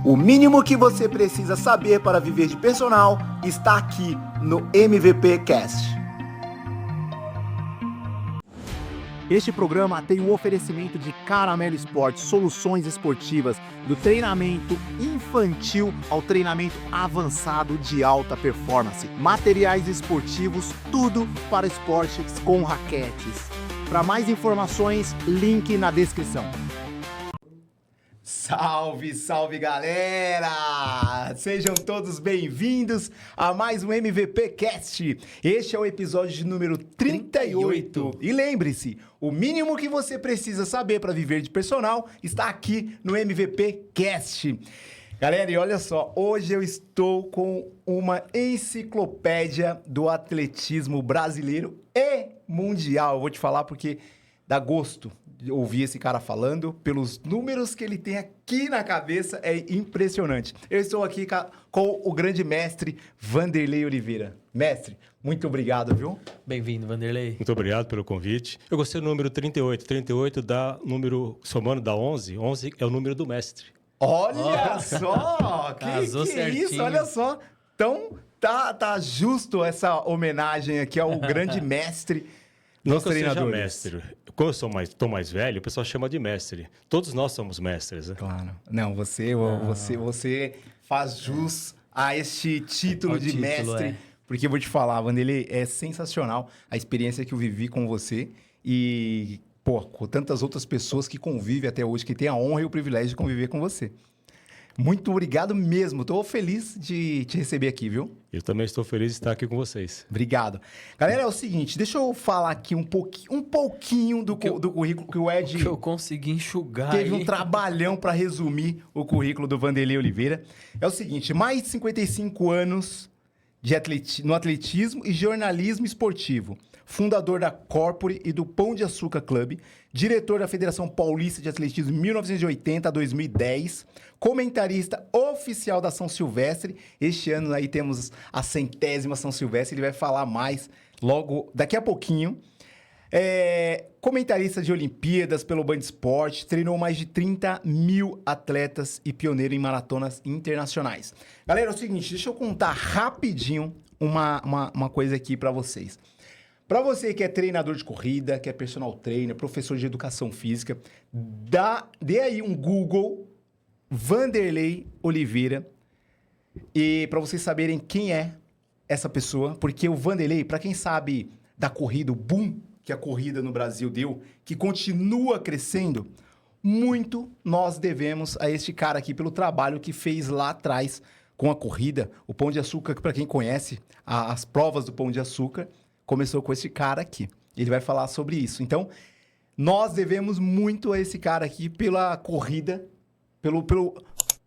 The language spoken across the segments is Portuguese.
O mínimo que você precisa saber para viver de personal está aqui no MVP Cast. Este programa tem o oferecimento de Caramelo Esporte, soluções esportivas, do treinamento infantil ao treinamento avançado de alta performance. Materiais esportivos, tudo para esportes com raquetes. Para mais informações, link na descrição. Salve, salve galera! Sejam todos bem-vindos a mais um MVP Cast. Este é o episódio de número 38. E lembre-se, o mínimo que você precisa saber para viver de personal está aqui no MVP Cast. Galera, e olha só, hoje eu estou com uma enciclopédia do atletismo brasileiro e mundial. Eu vou te falar porque dá gosto de ouvir esse cara falando, pelos números que ele tem aqui na cabeça, é impressionante. Eu estou aqui com o grande mestre Vanderlei Oliveira. Mestre, muito obrigado, viu? Bem-vindo, Vanderlei. Muito obrigado pelo convite. Eu gostei do número 38. 38 dá número, somando dá 11. 11 é o número do mestre. Olha só! Casou que certinho. Isso, olha só. Então, tá justo essa homenagem aqui ao grande mestre dos Não que eu seja treinadores. mestre. Quando eu estou mais velho, o pessoal chama de mestre. Todos nós somos mestres, né? Claro. Não, você faz jus a este título Ao de título, mestre. é. Porque eu vou te falar, Vanderlei, é sensacional a experiência que eu vivi com você. E, pô, com tantas outras pessoas que convivem até hoje, que têm a honra e o privilégio de conviver com você. Muito obrigado mesmo. Estou feliz de te receber aqui, viu? Eu também estou feliz de estar aqui com vocês. Obrigado. Galera, é o seguinte, deixa eu falar aqui um pouquinho do currículo que o Ed Que eu consegui enxugar teve aí. um trabalhão para resumir o currículo do Vanderlei Oliveira. É o seguinte, mais de 55 anos no atletismo e jornalismo esportivo. Fundador da Corpore e do Pão de Açúcar Club, diretor da Federação Paulista de Atletismo de 1980 a 2010, comentarista oficial da São Silvestre. Este ano aí temos a 100ª São Silvestre, ele vai falar mais logo daqui a pouquinho. Comentarista de Olimpíadas pelo Band Esporte, treinou mais de 30 mil atletas e pioneiro em maratonas internacionais. Galera, é o seguinte, deixa eu contar rapidinho uma coisa aqui para vocês. Para você que é treinador de corrida, que é personal trainer, professor de educação física, dê aí um Google, Vanderlei Oliveira, e para vocês saberem quem é essa pessoa, porque o Vanderlei, para quem sabe da corrida, o boom que a corrida no Brasil deu, que continua crescendo, muito nós devemos a este cara aqui pelo trabalho que fez lá atrás com a corrida. O Pão de Açúcar, para quem conhece, as provas do Pão de Açúcar, começou com esse cara aqui. Ele vai falar sobre isso. Então, nós devemos muito a esse cara aqui pela corrida, pelo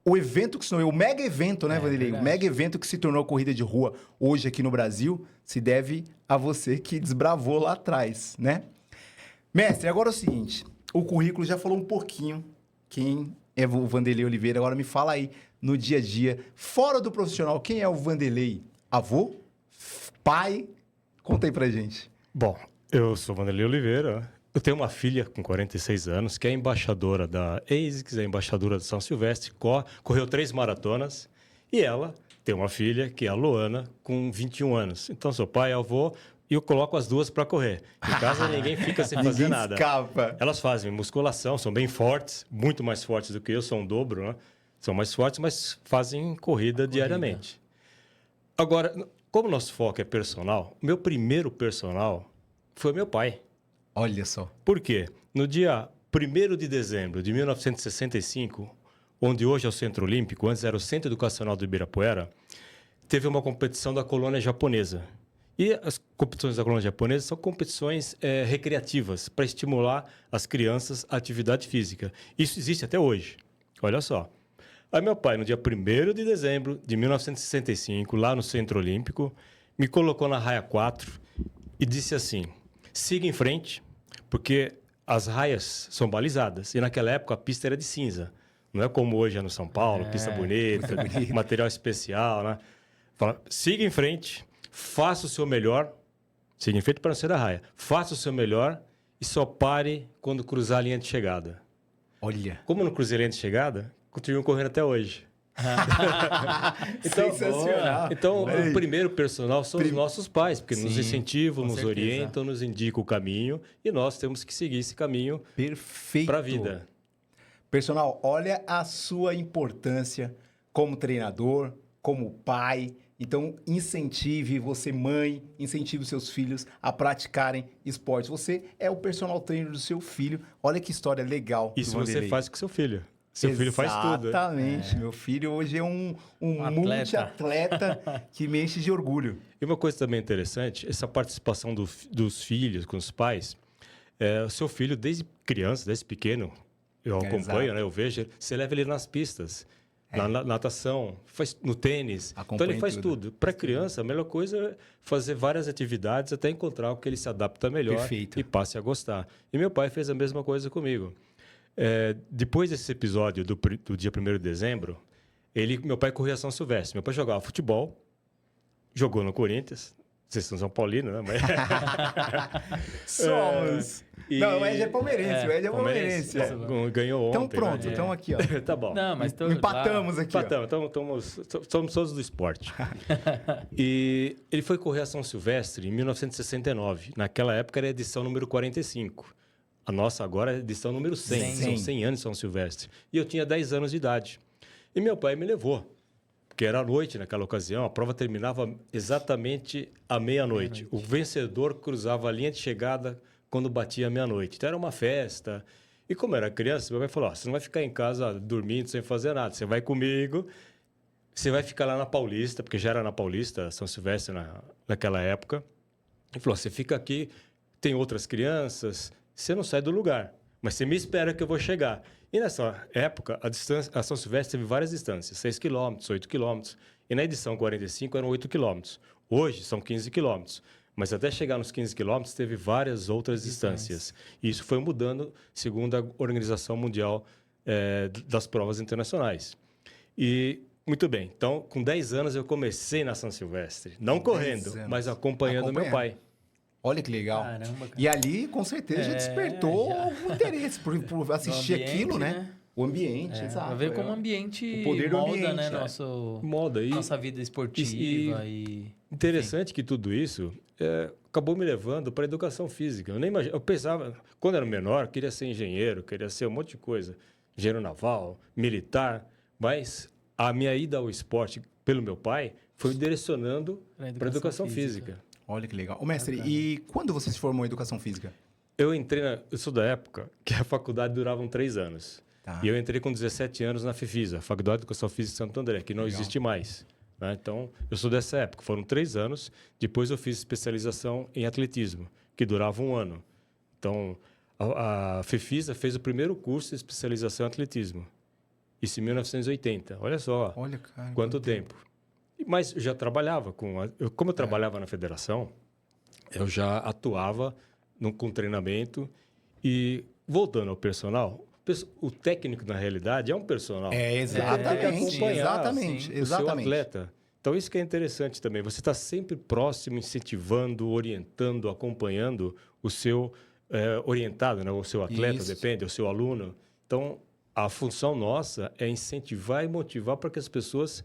o evento que se tornou, o mega evento, né, Vanderlei? O verdade. mega evento que se tornou a corrida de rua hoje aqui no Brasil, se deve a você que desbravou lá atrás, né? Mestre, agora é o seguinte, o currículo já falou um pouquinho quem é o Vanderlei Oliveira. Agora me fala aí, no dia a dia, fora do profissional, quem é o Vanderlei? Avô? Pai? Conta aí pra gente. Bom, eu sou Vanderlei Oliveira. Eu tenho uma filha com 46 anos, que é embaixadora da ASICS, é embaixadora do São Silvestre, correu 3 maratonas. E ela tem uma filha, que é a Luana, com 21 anos. Então, sou pai, avô, e eu coloco as duas para correr. Em casa, ninguém fica sem fazer Ninguém nada. escapa. Elas fazem musculação, são bem fortes, muito mais fortes do que eu, são o dobro, né? São mais fortes, mas fazem corrida diariamente. Agora, como nosso foco é personal, o meu primeiro personal foi meu pai. Olha só. Por quê? No dia 1º de dezembro de 1965, onde hoje é o Centro Olímpico, antes era o Centro Educacional do Ibirapuera, teve uma competição da colônia japonesa. E as competições da colônia japonesa são competições recreativas para estimular as crianças à atividade física. Isso existe até hoje. Olha só. Aí meu pai, no dia 1º de dezembro de 1965, lá no Centro Olímpico, me colocou na raia 4 e disse assim, siga em frente, porque as raias são balizadas. E naquela época a pista era de cinza. Não é como hoje é no São Paulo, pista bonita, material especial, né? Fala, siga em frente, faça o seu melhor, siga em frente para não ser da raia, faça o seu melhor e só pare quando cruzar a linha de chegada. Olha. Como eu não cruzei a linha de chegada, continuo correndo até hoje. Sensacional. Então, Olha aí. o primeiro personal são os nossos pais, porque nos Sim, incentivam, com nos certeza. orientam, nos indicam o caminho e nós temos que seguir esse caminho Perfeito. para a vida. Personal, olha a sua importância como treinador, como pai. Então, incentive você, mãe, incentive os seus filhos a praticarem esportes. Você é o personal trainer do seu filho. Olha que história legal. Isso do você Vanderlei. faz com seu filho. Seu filho faz tudo. Exatamente. Meu filho hoje é um atleta. multiatleta que me enche de orgulho. E uma coisa também interessante, essa participação dos filhos com os pais. O seu filho, desde criança, desde pequeno, eu acompanho, exato. né? Eu vejo, você leva ele nas pistas, na natação, faz no tênis. Então Acompanha ele faz tudo. tudo. Para criança, a melhor coisa é fazer várias atividades até encontrar o que ele se adapta melhor Perfeito. e passe a gostar. E meu pai fez a mesma coisa comigo. Depois desse episódio do dia 1º de dezembro, meu pai corria São Silvestre. Meu pai jogava futebol, jogou no Corinthians. Vocês são São Paulino, né? Mas... Somos. Não, o Ed é palmeirense. O Ed é palmeirense. Ganhou ontem. Então pronto, né? então aqui, ó. Tá bom. Não, mas Empatamos aqui, ó. Empatamos, então somos todos do esporte. E ele foi correr a São Silvestre em 1969. Naquela época era a edição número 45. A nossa agora é a edição número 100. 100. São 100 anos de São Silvestre. E eu tinha 10 anos de idade. E meu pai me levou. Porque era à noite naquela ocasião, a prova terminava exatamente à meia-noite. O vencedor cruzava a linha de chegada quando batia meia-noite. Então era uma festa. E como era criança, meu pai falou: você não vai ficar em casa dormindo sem fazer nada. Você vai comigo, você vai ficar lá na Paulista, porque já era na Paulista, São Silvestre naquela época. Ele falou: você fica aqui, tem outras crianças, você não sai do lugar, mas você me espera que eu vou chegar. E nessa época, a São Silvestre teve várias distâncias, 6 quilômetros, 8 quilômetros. E na edição 45 eram 8 quilômetros. Hoje são 15 quilômetros. Mas até chegar nos 15 quilômetros, teve várias outras distâncias. E isso foi mudando, segundo a Organização Mundial das Provas Internacionais. E, muito bem, então, com 10 anos eu comecei na São Silvestre. Não correndo, mas acompanhando meu pai. Olha que legal. Caramba, cara. E ali, com certeza, despertou algum interesse por assistir ambiente, aquilo, né? né? O ambiente, exato. Pra ver como o ambiente O poder do molda, ambiente, né? é. Moda. Nossa vida esportiva e... Interessante que tudo isso acabou me levando para a educação física. Eu nem imagino, eu pensava, quando era menor, queria ser engenheiro, queria ser um monte de coisa. Engenheiro naval, militar. Mas a minha ida ao esporte pelo meu pai foi me direcionando para a educação física. Olha que legal. Ô, mestre, e quando você se formou em educação física? Eu sou da época que a faculdade durava 3 anos. Tá. E eu entrei com 17 anos na FIFISA, Faculdade de Educação Física de Santo André, que não existe mais. Né? Então, eu sou dessa época. Foram 3 anos. Depois eu fiz especialização em atletismo, que durava 1 ano. Então, a FIFISA fez o primeiro curso de especialização em atletismo. Isso em 1980. Olha só. Olha, cara. Quanto tempo. Mas eu já trabalhava como eu trabalhava na federação, eu já atuava com treinamento e, voltando ao personal, o técnico, na realidade, é um personal. Exatamente. O seu atleta. Então, isso que é interessante também. Você está sempre próximo, incentivando, orientando, acompanhando o seu orientado, né? O seu atleta, depende, o seu aluno. Então, a função nossa é incentivar e motivar para que as pessoas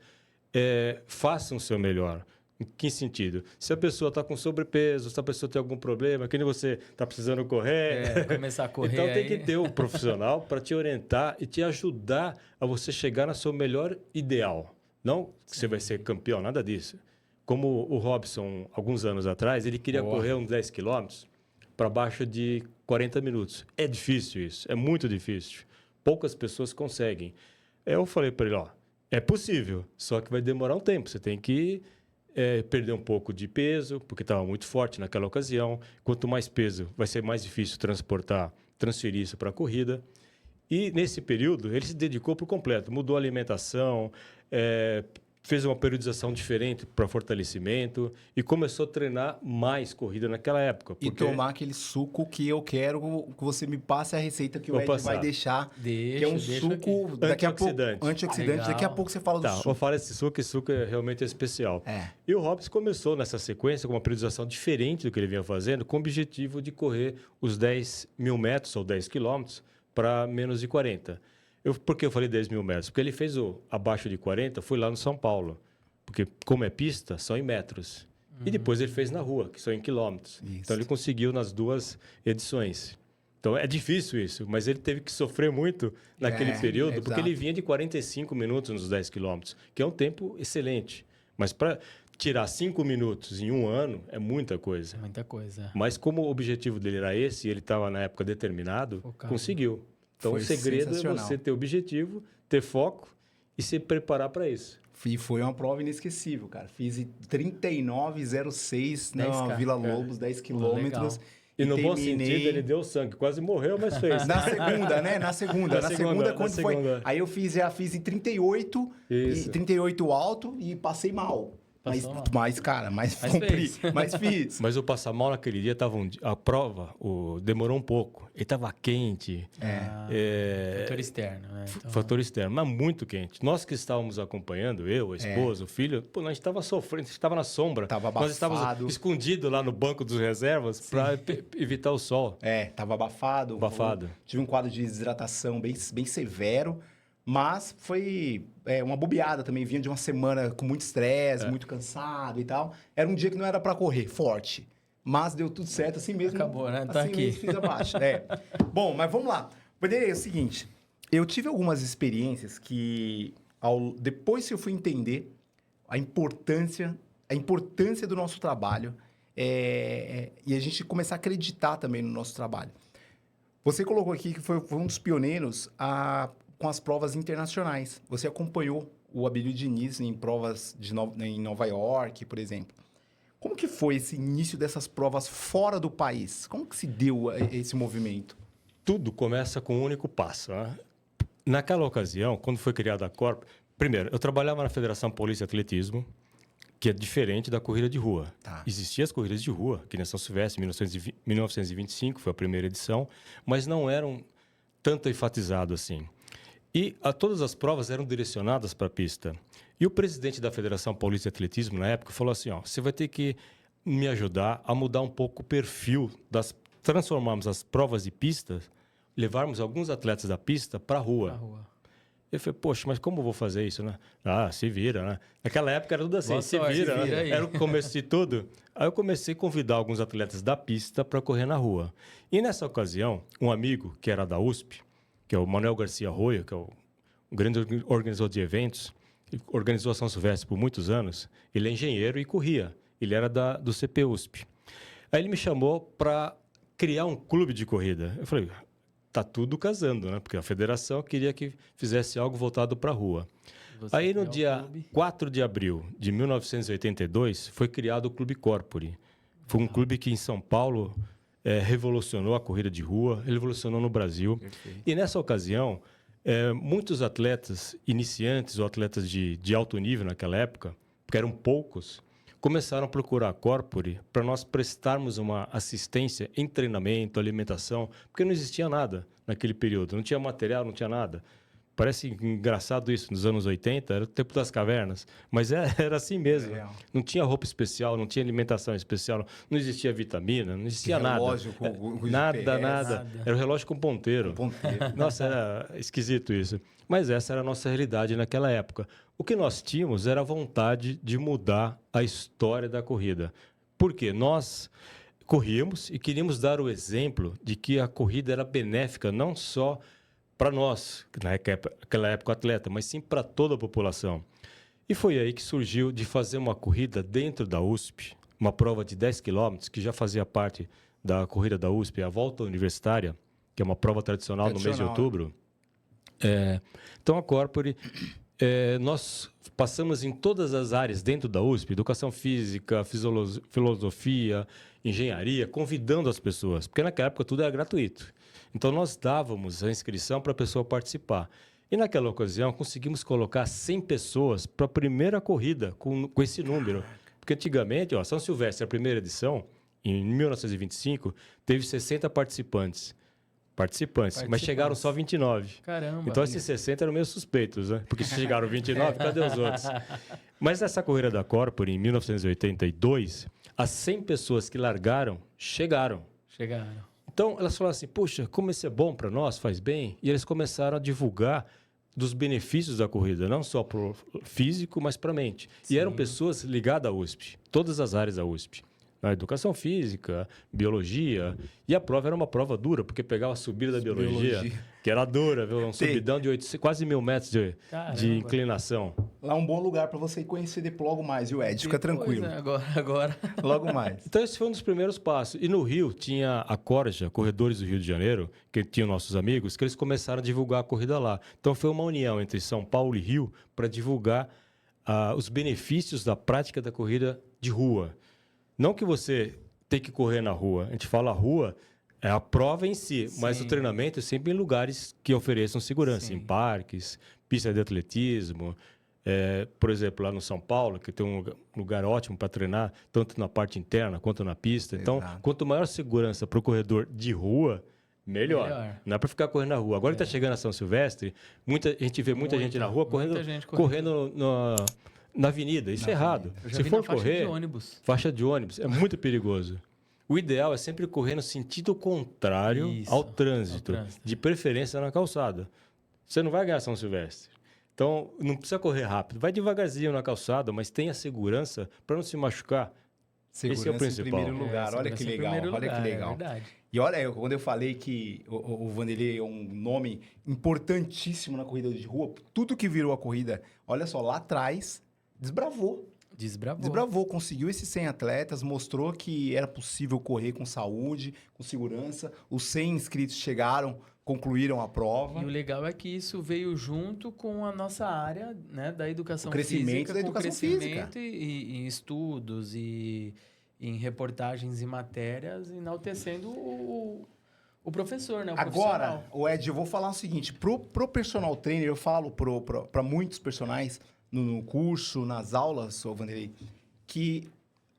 façam o seu melhor. Em que sentido? Se a pessoa está com sobrepeso, se a pessoa tem algum problema, que nem você está precisando correr. Começar a correr. Então tem que ter um profissional para te orientar e te ajudar a você chegar no seu melhor ideal. Não que você vai ser campeão, nada disso. Como o Robson, alguns anos atrás, ele queria correr uns 10 quilômetros para baixo de 40 minutos. É difícil isso, é muito difícil. Poucas pessoas conseguem. Eu falei para ele, é possível, só que vai demorar um tempo. Você tem que perder um pouco de peso, porque estava muito forte naquela ocasião. Quanto mais peso, vai ser mais difícil transferir isso para a corrida. E, nesse período, ele se dedicou por completo. Mudou a alimentação, fez uma periodização diferente para fortalecimento e começou a treinar mais corrida naquela época. E tomar aquele suco que eu quero que você me passe a receita que o Ed vai deixar. Que é um suco antioxidante. Daqui a pouco você fala do suco. Vou falar desse suco, que suco é realmente especial. E o Robson começou nessa sequência com uma periodização diferente do que ele vinha fazendo, com o objetivo de correr os 10 mil metros ou 10 quilômetros para menos de 40. Por que eu falei 10 mil metros? Porque ele fez o abaixo de 40, foi lá no São Paulo. Porque, como é pista, são em metros. E depois ele fez na rua, que são em quilômetros. Isso. Então, ele conseguiu nas 2 edições. Então, é difícil isso, mas ele teve que sofrer muito naquele período, exato. porque ele vinha de 45 minutos nos 10 quilômetros, que é um tempo excelente. Mas para tirar 5 minutos em um ano é muita coisa. Muita coisa. Mas como o objetivo dele era esse, e ele estava na época determinado, Focado. conseguiu. Então, Foi o segredo é sensacional. você ter objetivo, ter foco e se preparar para isso. E foi uma prova inesquecível, cara. Fiz em 39,06 na 10K, Vila cara. Lobos, 10 Legal. quilômetros. E no bom terminei- sentido, ele deu sangue. Quase morreu, mas fez. Na segunda, né? Na segunda. Na Na segunda, segunda, na quando foi. segunda. Aí eu já fiz em 38, Isso. e 38 alto e passei mal. Passou mal. Mas, cara, Mas cumpri, fez. mas fiz. Mas o passar mal naquele dia, a prova demorou um pouco. Ele estava quente. Fator externo, né? Então, Fator externo, mas muito quente. Nós que estávamos acompanhando, eu, a esposa, o filho, pô, nós estava sofrendo, a gente estava na sombra. Tava Nós estávamos abafado. escondidos lá no banco dos reservas para evitar o sol. Tava abafado. Abafado. Tive um quadro de desidratação bem severo, mas foi uma bobeada também. Vinha de uma semana com muito estresse, muito cansado e tal. Era um dia que não era para correr forte, mas deu tudo certo assim mesmo. Acabou, né? Tá assim aqui. mesmo, fiz abaixo. Bom, mas vamos lá. Vanderlei, é o seguinte, eu tive algumas experiências que, depois que eu fui entender a importância do nosso trabalho e a gente começar a acreditar também no nosso trabalho. Você colocou aqui que foi um dos pioneiros com as provas internacionais. Você acompanhou o Abílio Diniz em provas em Nova York, por exemplo. Como que foi esse início dessas provas fora do país? Como que se deu esse movimento? Tudo começa com um único passo. Né? Naquela ocasião, quando foi criada a Corp, primeiro, eu trabalhava na Federação Paulista de Atletismo, que é diferente da corrida de rua. Tá. Existiam as corridas de rua, que na São Silvestre, em 1925, foi a primeira edição, mas não eram tanto enfatizado assim. E todas as provas eram direcionadas para a pista. E o presidente da Federação Paulista de Atletismo, na época, falou assim, você vai ter que me ajudar a mudar um pouco o perfil, transformarmos as provas de pista, levarmos alguns atletas da pista para a rua. na rua. Eu falei, poxa, mas como eu vou fazer isso, né? Se vira, né? Naquela época era tudo assim, Boa se sorte, vira, se vira né? aí. Era o começo de tudo. Aí eu comecei a convidar alguns atletas da pista para correr na rua. E nessa ocasião, um amigo que era da USP, que é o Manuel Garcia Arroyo, que é um grande organizador de eventos, organizou a São Silvestre por muitos anos, ele é engenheiro e corria. Ele era do CP-USP. Aí ele me chamou para criar um clube de corrida. Eu falei, tá tudo casando, né? Porque a federação queria que fizesse algo voltado para a rua. Você Aí, no criou o dia clube. 4 de abril de 1982, foi criado o Clube Corpore. Foi um clube que, em São Paulo, revolucionou a corrida de rua, revolucionou no Brasil. Perfeito. E, nessa ocasião, muitos atletas iniciantes ou atletas de alto nível naquela época, porque eram poucos, começaram a procurar a Corpore para nós prestarmos uma assistência em treinamento, alimentação, porque não existia nada naquele período, não tinha material, não tinha nada. Parece engraçado isso, nos anos 80, era o tempo das cavernas, mas era assim mesmo. Real. Não tinha roupa especial, não tinha alimentação especial, não existia vitamina, não existia nada. Relógio com Nada, GPS. nada. Era o relógio com ponteiro. Ponteiro. Nossa, era esquisito isso. Mas essa era a nossa realidade naquela época. O que nós tínhamos era a vontade de mudar a história da corrida. Por quê? Nós corríamos e queríamos dar o exemplo de que a corrida era benéfica não só para nós, que naquela época atleta, mas sim para toda a população. E foi aí que surgiu de fazer uma corrida dentro da USP, uma prova de 10 quilômetros, que já fazia parte da corrida da USP, a Volta Universitária, que é uma prova tradicional no mês de outubro. Então, a Corpore, nós passamos em todas as áreas dentro da USP, educação física, filosofia, engenharia, convidando as pessoas, porque naquela época tudo era gratuito. Então, nós dávamos a inscrição para a pessoa participar. E naquela ocasião, conseguimos colocar 100 pessoas para a primeira corrida com esse número. Porque antigamente, São Silvestre, a primeira edição, em 1925, teve 60 participantes, mas chegaram só 29. Caramba. Então, esses 60 eram meio suspeitos, né? Porque se chegaram 29, cadê os outros? Mas nessa corrida da Corpore, em 1982, as 100 pessoas que largaram, chegaram. Chegaram. Então, elas falaram assim, poxa, como isso é bom para nós, faz bem. E eles começaram a divulgar dos benefícios da corrida, não só para o físico, mas para a mente. Sim. E eram pessoas ligadas à USP, todas as áreas da USP. A educação física, biologia. E a prova era uma prova dura, porque pegava a subida da biologia, que era dura, viu? Um subidão de quase 1.000 metros de inclinação. Lá é um bom lugar para você conhecer logo mais, viu, Ed? Fica tranquilo. Agora. Logo mais. Então, esse foi um dos primeiros passos. E no Rio, tinha a Corja, Corredores do Rio de Janeiro, que tinham nossos amigos, que eles começaram a divulgar a corrida lá. Então, foi uma união entre São Paulo e Rio para divulgar os benefícios da prática da corrida de rua. Não que você tem que correr na rua. A gente fala rua, é a prova em si, mas o treinamento é sempre em lugares que ofereçam segurança, em parques, pista de atletismo. Por exemplo, lá no São Paulo, que tem um lugar ótimo para treinar, tanto na parte interna quanto na pista. Então, quanto maior segurança para o corredor de rua, melhor. Não é para ficar correndo na rua. Agora que está chegando a São Silvestre, a gente vê muita gente na rua correndo na avenida. Isso é errado. Se for correr, faixa de ônibus, é muito perigoso. O ideal é sempre correr no sentido contrário ao trânsito, de preferência na calçada. Você não vai ganhar São Silvestre. Então, não precisa correr rápido. Vai devagarzinho na calçada, mas tenha segurança para não se machucar. Segurança esse é o principal. Em primeiro lugar. Olha que legal. Olha que legal. É e olha, quando eu falei que o Vanderlei é um nome importantíssimo na corrida de rua, tudo que virou a corrida, olha só, lá atrás, Desbravou, conseguiu esses 100 atletas, mostrou que era possível correr com saúde, com segurança. Os 100 inscritos chegaram, concluíram a prova. E o legal é que isso veio junto com a nossa área, né, da educação física. Com crescimento e em estudos e em reportagens e matérias, enaltecendo o professor, né? Agora, Ed, eu vou falar o seguinte, pro personal trainer, eu falo para muitos personagens no curso, nas aulas, Vanderlei, que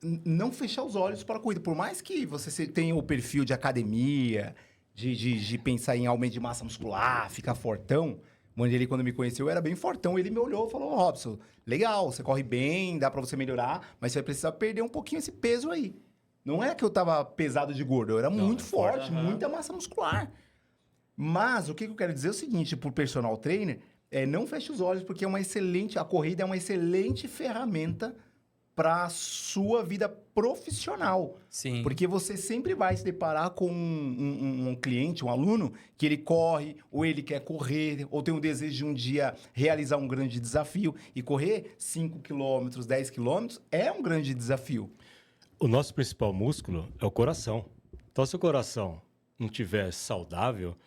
não fechar os olhos para a corrida. Por mais que você tenha o perfil de academia, de pensar em aumento de massa muscular, ficar fortão, o Vanderlei, quando me conheceu, era bem fortão. Ele me olhou e falou, Robson, legal, você corre bem, dá para você melhorar, mas você vai precisar perder um pouquinho esse peso aí. Não é que eu tava pesado de gordo, eu era muito forte, muita massa muscular. Mas o que eu quero dizer é o seguinte, pro personal trainer, não feche os olhos, porque a corrida é uma excelente ferramenta para a sua vida profissional. Sim. Porque você sempre vai se deparar com um cliente, um aluno, que ele corre, ou ele quer correr, ou tem o desejo de um dia realizar um grande desafio. E correr 5 quilômetros, 10 quilômetros é um grande desafio. O nosso principal músculo é o coração. Então, se o coração não estiver saudável,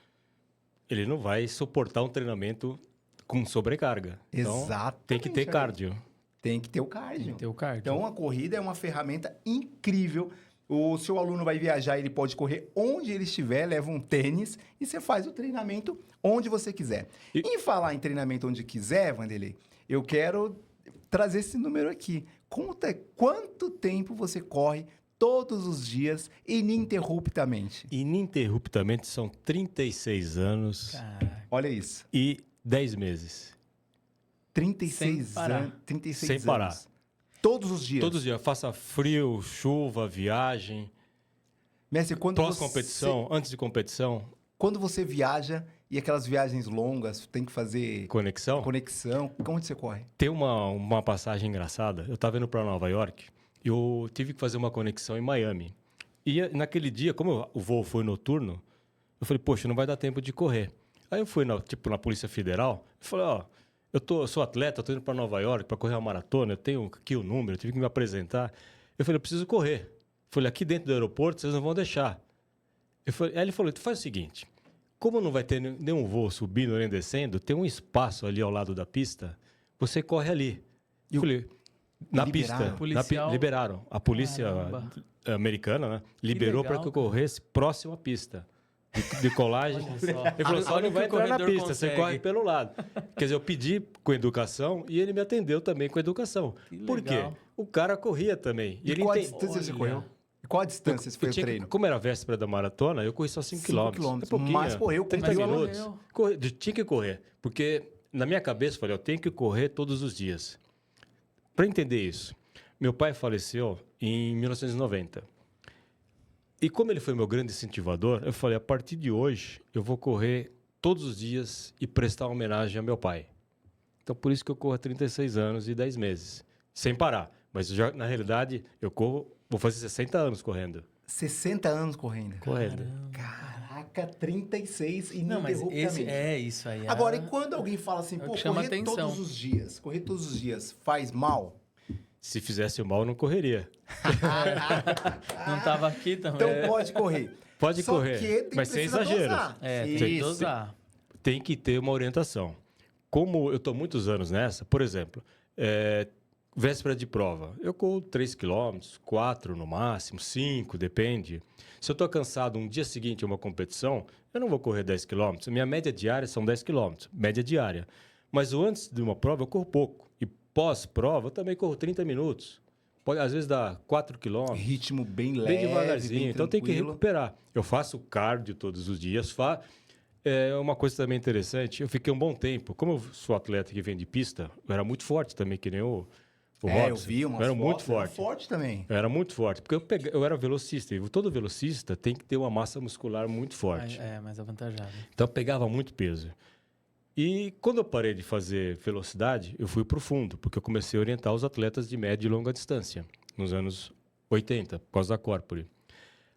ele não vai suportar um treinamento com sobrecarga. Então, Exatamente. tem que ter cardio. Tem que ter o cardio. Então, a corrida é uma ferramenta incrível. O seu aluno vai viajar, ele pode correr onde ele estiver, leva um tênis e você faz o treinamento onde você quiser. Em falar em treinamento onde quiser, Vanderlei, eu quero trazer esse número aqui. Conta quanto tempo você corre todos os dias, ininterruptamente. Ininterruptamente são 36 anos. Caraca. Olha isso. E 10 meses. 36 anos. 36 Sem parar. Anos. Todos os dias. Todos os dias. Faça frio, chuva, viagem. Mestre, pós-competição, antes de competição. Quando você viaja e aquelas viagens longas, tem que fazer... Conexão? Onde você corre? Tem uma passagem engraçada. Eu estava indo para Nova York. Eu tive que fazer uma conexão em Miami. E naquele dia, como o voo foi noturno, eu falei, poxa, não vai dar tempo de correr. Aí eu fui na Polícia Federal e falei, eu sou atleta, estou indo para Nova York para correr uma maratona, eu tenho aqui o número, eu tive que me apresentar. Eu falei, eu preciso correr. Eu falei, aqui dentro do aeroporto vocês não vão deixar. Aí ele falou, tu faz o seguinte, como não vai ter nenhum voo subindo nem descendo, tem um espaço ali ao lado da pista, você corre ali. Eu falei, na pista, liberaram. A polícia americana, né, liberou para que eu corresse próximo à pista. De colagem. Ele falou, só não vai entrar na pista, você corre pelo lado. Quer dizer, eu pedi com educação e ele me atendeu também com educação. Por quê? O cara corria também. E qual a distância você correu? E qual a distância esse foi o treino? Como era a véspera da maratona, eu corri só 5 quilômetros. Mas correu 30 minutos. Tinha que correr. Porque na minha cabeça, eu falei, eu tenho que correr todos os dias. Para entender isso, meu pai faleceu em 1990. E como ele foi meu grande incentivador, eu falei, a partir de hoje, eu vou correr todos os dias e prestar homenagem ao meu pai. Então, por isso que eu corro há 36 anos e 10 meses, sem parar. Mas, já, na realidade, eu corro, vou fazer 60 anos correndo. 60 anos correndo. Correndo. Caraca, 36 Não, mas ininterruptamente. isso aí. Agora, e quando alguém fala assim, é o pô, que chama correr atenção. correr todos os dias faz mal? Se fizesse mal, eu não correria. Não tava aqui também. Então pode correr. Pode Só correr, que mas sem precisa exageros. dosar. Tem que Isso. dosar. Tem que ter uma orientação. Como eu estou muitos anos nessa, por exemplo, véspera de prova, eu corro 3 km, 4 no máximo, 5, depende. Se eu estou cansado um dia seguinte a uma competição, eu não vou correr 10 km. Minha média diária são 10 km, média diária. Mas antes de uma prova eu corro pouco. E pós-prova eu também corro 30 minutos. Pode, às vezes dá 4 km. Ritmo bem leve, Bem devagarzinho. bem Então tem que tranquilo. recuperar. Eu faço cardio todos os dias. É uma coisa também interessante. Eu fiquei um bom tempo. Como eu sou atleta que vem de pista, eu era muito forte também, que nem o Robson. Eu vi umas Eu era fotos, muito forte. Era forte também. Eu era muito forte. Porque eu era velocista. E todo velocista tem que ter uma massa muscular muito forte. Mais avantajado. Então eu pegava muito peso. E quando eu parei de fazer velocidade, eu fui para o fundo, porque eu comecei a orientar os atletas de média e longa distância, nos anos 80, por causa da Corpore.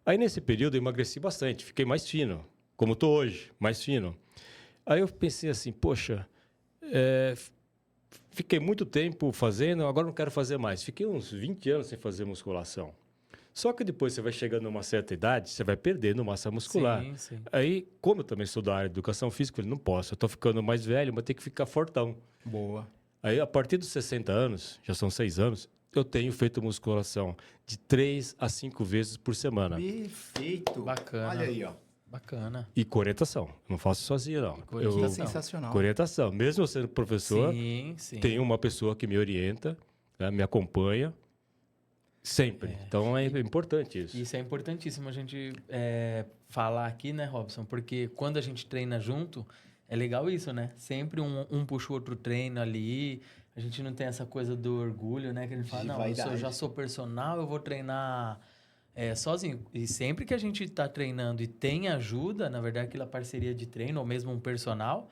Aí nesse período eu emagreci bastante, fiquei mais fino, como estou hoje, mais fino. Aí eu pensei assim, poxa, fiquei muito tempo fazendo, agora não quero fazer mais. Fiquei uns 20 anos sem fazer musculação. Só que depois você vai chegando numa certa idade, você vai perdendo massa muscular. Sim, sim. Aí, como eu também sou da área de educação física, eu falei, não posso, eu estou ficando mais velho, mas tenho que ficar fortão. Boa. Aí, a partir dos 60 anos, já são 6 anos, eu tenho feito musculação de 3 a 5 vezes por semana. Perfeito. Bacana. Olha aí, ó. Bacana. E com orientação. Não faço sozinho, não. Orientação. Sensacional. Com orientação. Mesmo eu sendo professor, Sim. tem uma pessoa que me orienta, né, me acompanha. Sempre. Então é importante isso. Isso é importantíssimo a gente falar aqui, né, Robson? Porque quando a gente treina junto, é legal isso, né? Sempre um puxa o outro treino ali. A gente não tem essa coisa do orgulho, né? Que a gente fala, De não, vaidade. eu já sou personal, eu vou treinar sozinho. E sempre que a gente está treinando e tem ajuda, na verdade, aquela parceria de treino, ou mesmo um personal,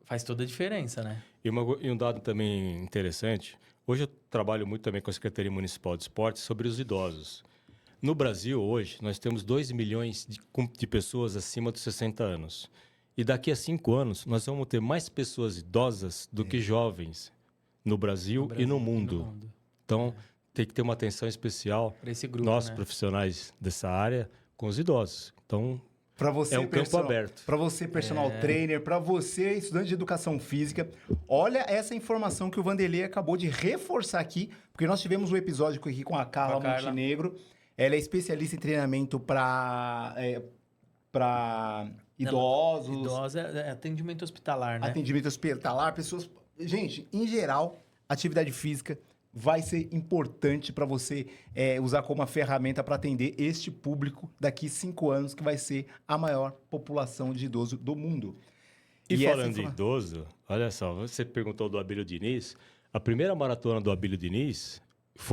faz toda a diferença, né? E um dado também interessante, hoje eu trabalho muito também com a Secretaria Municipal de Esportes sobre os idosos. No Brasil, hoje, nós temos 2 milhões de pessoas acima dos 60 anos. E daqui a 5 anos, nós vamos ter mais pessoas idosas do que jovens no Brasil e no mundo. Então, tem que ter uma atenção especial, para esse grupo, nós, né? profissionais dessa área, com os idosos. Então, Pra você, é um campo aberto. Para você, personal trainer, para você, estudante de educação física, olha essa informação que o Vanderlei acabou de reforçar aqui, porque nós tivemos um episódio aqui com a Carla Montenegro. Ela é especialista em treinamento para idosos. Idosa é atendimento hospitalar, né? Atendimento hospitalar, pessoas... Gente, em geral, atividade física vai ser importante para você usar como uma ferramenta para atender este público daqui 5 anos, que vai ser a maior população de idoso do mundo. E falando de idoso, olha só, você perguntou do Abílio Diniz. A primeira maratona do Abílio Diniz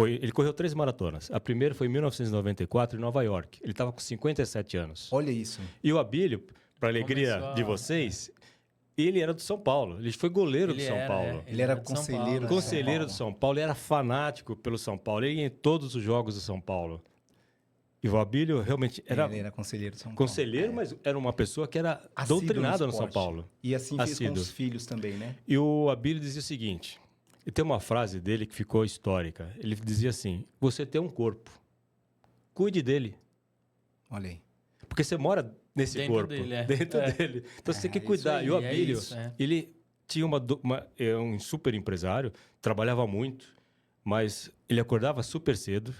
ele correu 3 maratonas. A primeira foi em 1994, em Nova York. Ele estava com 57 anos. Olha isso. E o Abílio, para alegria de vocês, ele era do São Paulo. Ele foi goleiro do São Paulo. Ele era conselheiro. Conselheiro do São Paulo. Ele era fanático pelo São Paulo. Ele ia em todos os jogos do São Paulo. E o Abílio realmente era... Ele era conselheiro do São Paulo. Conselheiro, mas era uma pessoa que era doutrinada no São Paulo. E assim fez com os filhos também, né? E o Abílio dizia o seguinte... E tem uma frase dele que ficou histórica. Ele dizia assim, você tem um corpo. Cuide dele. Olha aí. Porque você mora nesse dentro corpo. Dele, dentro dele. Então você tem que cuidar. Aí, e o Abílio, ele tinha um super empresário, trabalhava muito, mas ele acordava super cedo.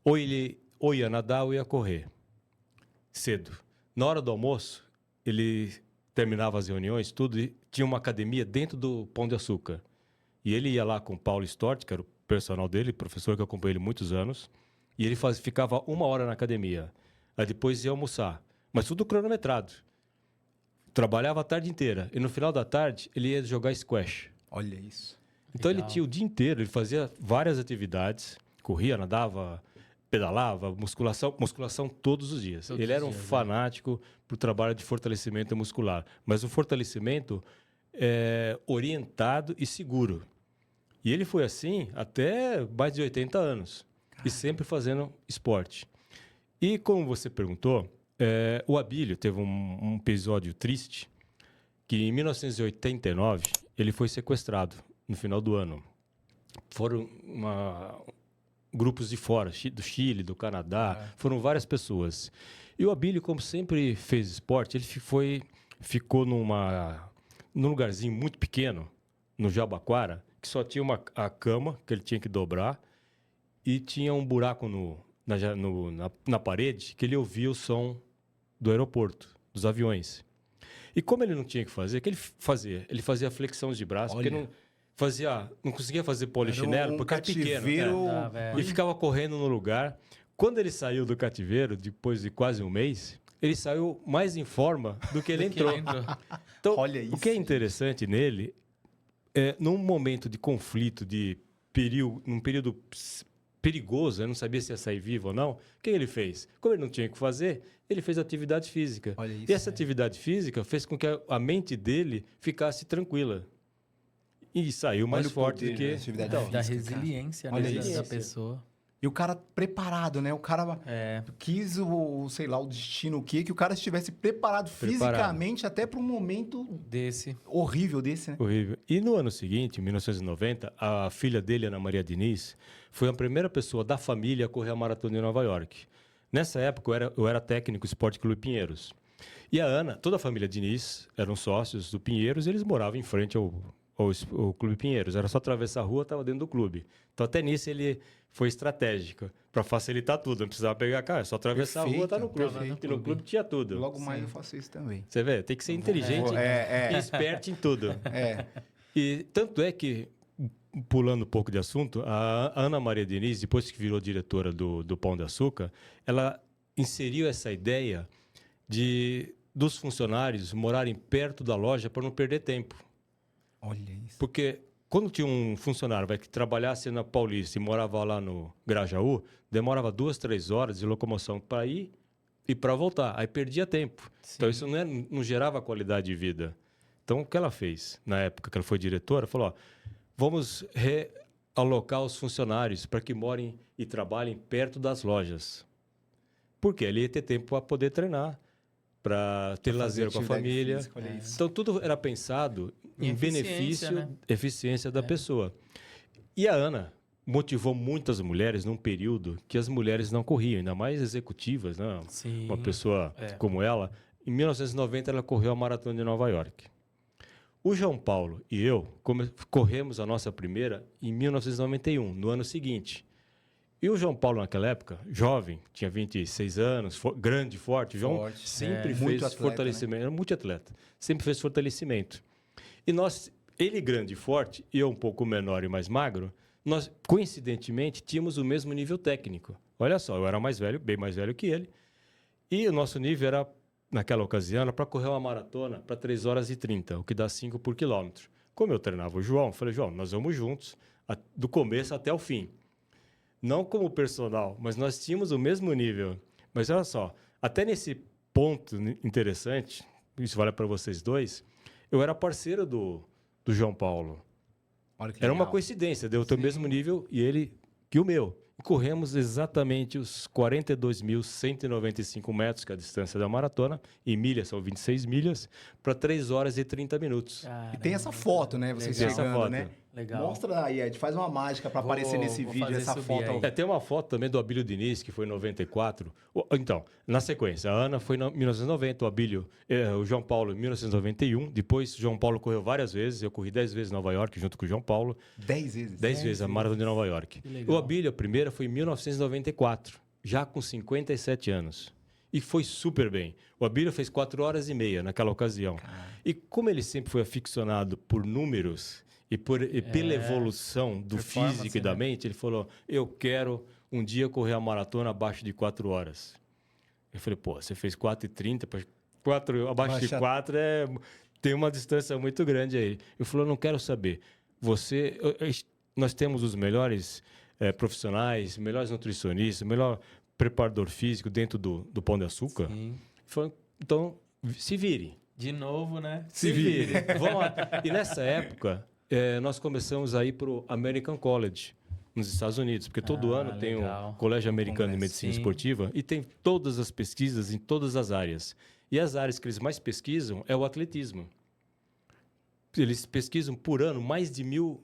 Ou ia nadar ou ia correr. Cedo. Na hora do almoço, ele terminava as reuniões, tudo, e tinha uma academia dentro do Pão de Açúcar. E ele ia lá com o Paulo Stort, que era o personal dele, professor que eu acompanhei ele muitos anos, e ele ficava 1 hora na academia. Aí depois ia almoçar, mas tudo cronometrado. Trabalhava a tarde inteira, e no final da tarde ele ia jogar squash. Olha isso. Então ele tinha o dia inteiro, ele fazia várias atividades, corria, nadava, pedalava, musculação todos os dias. Todos Ele era os um dias, fanático para o trabalho de fortalecimento muscular, mas um fortalecimento orientado e seguro. E ele foi assim até mais de 80 anos. E sempre fazendo esporte. E como você perguntou, o Abílio teve um episódio triste, que em 1989 ele foi sequestrado no final do ano. Foram grupos de fora, do Chile, do Canadá, foram várias pessoas. E o Abílio, como sempre fez esporte, ele ficou num lugarzinho muito pequeno, no Jabaquara, que só tinha a cama que ele tinha que dobrar e tinha um buraco na parede que ele ouvia o som do aeroporto, dos aviões. E como ele não tinha que fazer, o que ele fazia? Ele fazia flexão de braço, porque não conseguia fazer polichinelo, porque era pequeno. E ficava correndo no lugar. Quando ele saiu do cativeiro, depois de quase um mês, ele saiu mais em forma do que ele entrou. Então, Olha isso, o que é interessante nele, num momento de conflito, num período perigoso, eu não sabia se ia sair vivo ou não, o que ele fez? Como ele não tinha o que fazer, ele fez atividade física. Olha isso, e essa atividade física fez com que a mente dele ficasse tranquila. E saiu mais forte do que... Da resiliência, né, da pessoa. E o cara preparado, né? O cara quis sei lá, o destino, que o cara estivesse preparado fisicamente até para um momento horrível desse, né? Horrível. E no ano seguinte, em 1990, a filha dele, Ana Maria Diniz, foi a primeira pessoa da família a correr a maratona em Nova York. Nessa época, eu era técnico do Esporte Clube Pinheiros. E a Ana, toda a família Diniz eram sócios do Pinheiros, e eles moravam em frente ao Clube Pinheiros. Era só atravessar a rua, estava dentro do clube. Então, até nisso, ele foi estratégico para facilitar tudo. Não precisava pegar carro, é só atravessar a rua, tá no clube. E no clube tinha tudo. Logo mais eu faço isso também. Você vê, tem que ser inteligente e esperto em tudo. E tanto é que, pulando um pouco de assunto, a Ana Maria Diniz, depois que virou diretora do Pão de Açúcar, ela inseriu essa ideia dos funcionários morarem perto da loja para não perder tempo. Olha isso. Porque quando tinha um funcionário que trabalhasse na Paulista e morava lá no Grajaú, demorava 2, 3 horas de locomoção para ir e para voltar. Aí perdia tempo. Sim. Então isso não gerava qualidade de vida. Então o que ela fez na época que ela foi diretora, falou, vamos realocar os funcionários para que morem e trabalhem perto das lojas. Porque ele ia ter tempo para poder treinar, para ter lazer com a família. Física, então, tudo era pensado em benefício, né? Eficiência da pessoa. E a Ana motivou muitas mulheres num período que as mulheres não corriam, ainda mais executivas, né? Sim. Uma pessoa como ela. Em 1990, ela correu a Maratona de Nova York. O João Paulo e eu corremos a nossa primeira em 1991, no ano seguinte. E o João Paulo, naquela época, jovem, tinha 26 anos, grande, forte. João sempre fez atleta, fortalecimento, né? Era multiatleta, sempre fez fortalecimento. E ele grande e forte, e eu um pouco menor e mais magro, nós, coincidentemente, tínhamos o mesmo nível técnico. Olha só, eu era mais velho, bem mais velho que ele, e o nosso nível era, naquela ocasião, para correr uma maratona para 3 horas e 30, o que dá 5 por quilômetro. Como eu treinava o João, eu falei, João, nós vamos juntos, do começo até o fim. Não como personal, mas nós tínhamos o mesmo nível. Mas olha só, até nesse ponto interessante, isso vale para vocês dois, eu era parceiro do João Paulo. Era uma coincidência, deu o mesmo nível e ele que o meu. E corremos exatamente os 42.195 metros, que é a distância da maratona, em milhas, são 26 milhas, para 3 horas e 30 minutos. Caramba, e tem essa foto, né? Vocês chegando, né? Legal. Mostra aí, Ed, faz uma mágica para aparecer nesse vídeo, essa foto. Tem uma foto também do Abílio Diniz, que foi em 94. Então, na sequência, a Ana foi em 1990, o João Paulo em 1991. Depois, o João Paulo correu várias vezes. Eu corri 10 vezes em Nova York, junto com o João Paulo. 10 vezes? 10 vezes, a Maratona de Nova York. O Abílio, a primeira, foi em 1994, já com 57 anos. E foi super bem. O Abílio fez 4 horas e meia naquela ocasião. E como ele sempre foi aficionado por números e pela evolução do físico e da mente, ele falou, eu quero um dia correr a maratona abaixo de 4 horas. Eu falei, pô, você fez 4h30, abaixo de 4 tem uma distância muito grande aí. Eu falei, eu não quero saber. Nós temos os melhores profissionais, melhores nutricionistas, melhor preparador físico dentro do Pão de Açúcar. Sim. Então, se vire. De novo, né? Se vire. Vamos lá. E nessa época, nós começamos a ir para o American College, nos Estados Unidos, porque todo ano tem legal. o Colégio Americano de Medicina Sim. Esportiva e tem todas as pesquisas em todas as áreas. E as áreas que eles mais pesquisam é o atletismo. Eles pesquisam por ano mais de 1.000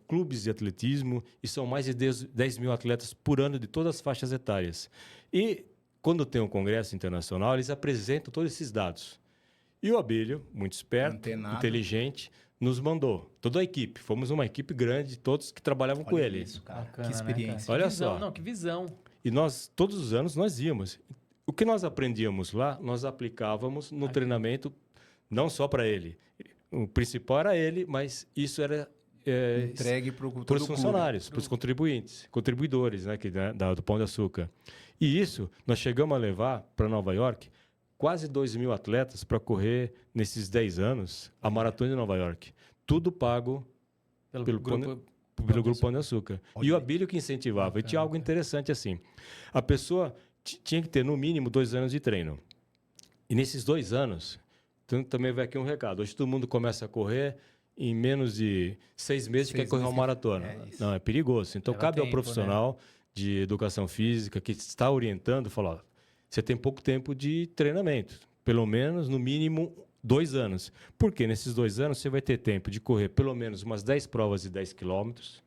clubes de atletismo e são mais de 10 mil atletas por ano de todas as faixas etárias. E quando tem um congresso internacional, eles apresentam todos esses dados. E o Abílio, muito esperto, Antenado. inteligente, nos mandou. Toda a equipe. Fomos uma equipe grande, todos que trabalhavam com Olha ele. isso, cara. Bacana, Que né, experiência. cara? Olha Que visão, só. Não, que visão. E nós, todos os anos, nós íamos. O que nós aprendíamos lá, nós aplicávamos no treinamento, não só para ele. O principal era ele, mas isso era Entregue para os funcionários, para os contribuidores, né, do Pão de Açúcar. E isso, nós chegamos a levar para Nova York quase 2.000 atletas para correr, nesses 10 anos, a Maratona de Nova York. Tudo pago pelo Grupo Pão de Açúcar. Olha E o aí. Abílio que incentivava. Bacana, E tinha algo interessante assim. A pessoa tinha que ter, no mínimo, 2 anos de treino. E nesses 2 anos, também vai aqui um recado. Hoje todo mundo começa a correr, em menos de 6 meses 6 quer correr uma meses. maratona. É isso. Não, é perigoso. Então, Leva cabe ao tempo, profissional de educação física que está orientando, falar, ó, você tem pouco tempo de treinamento. Pelo menos, no mínimo, 2 anos. Porque nesses 2 anos você vai ter tempo de correr pelo menos umas 10 provas de 10 quilômetros,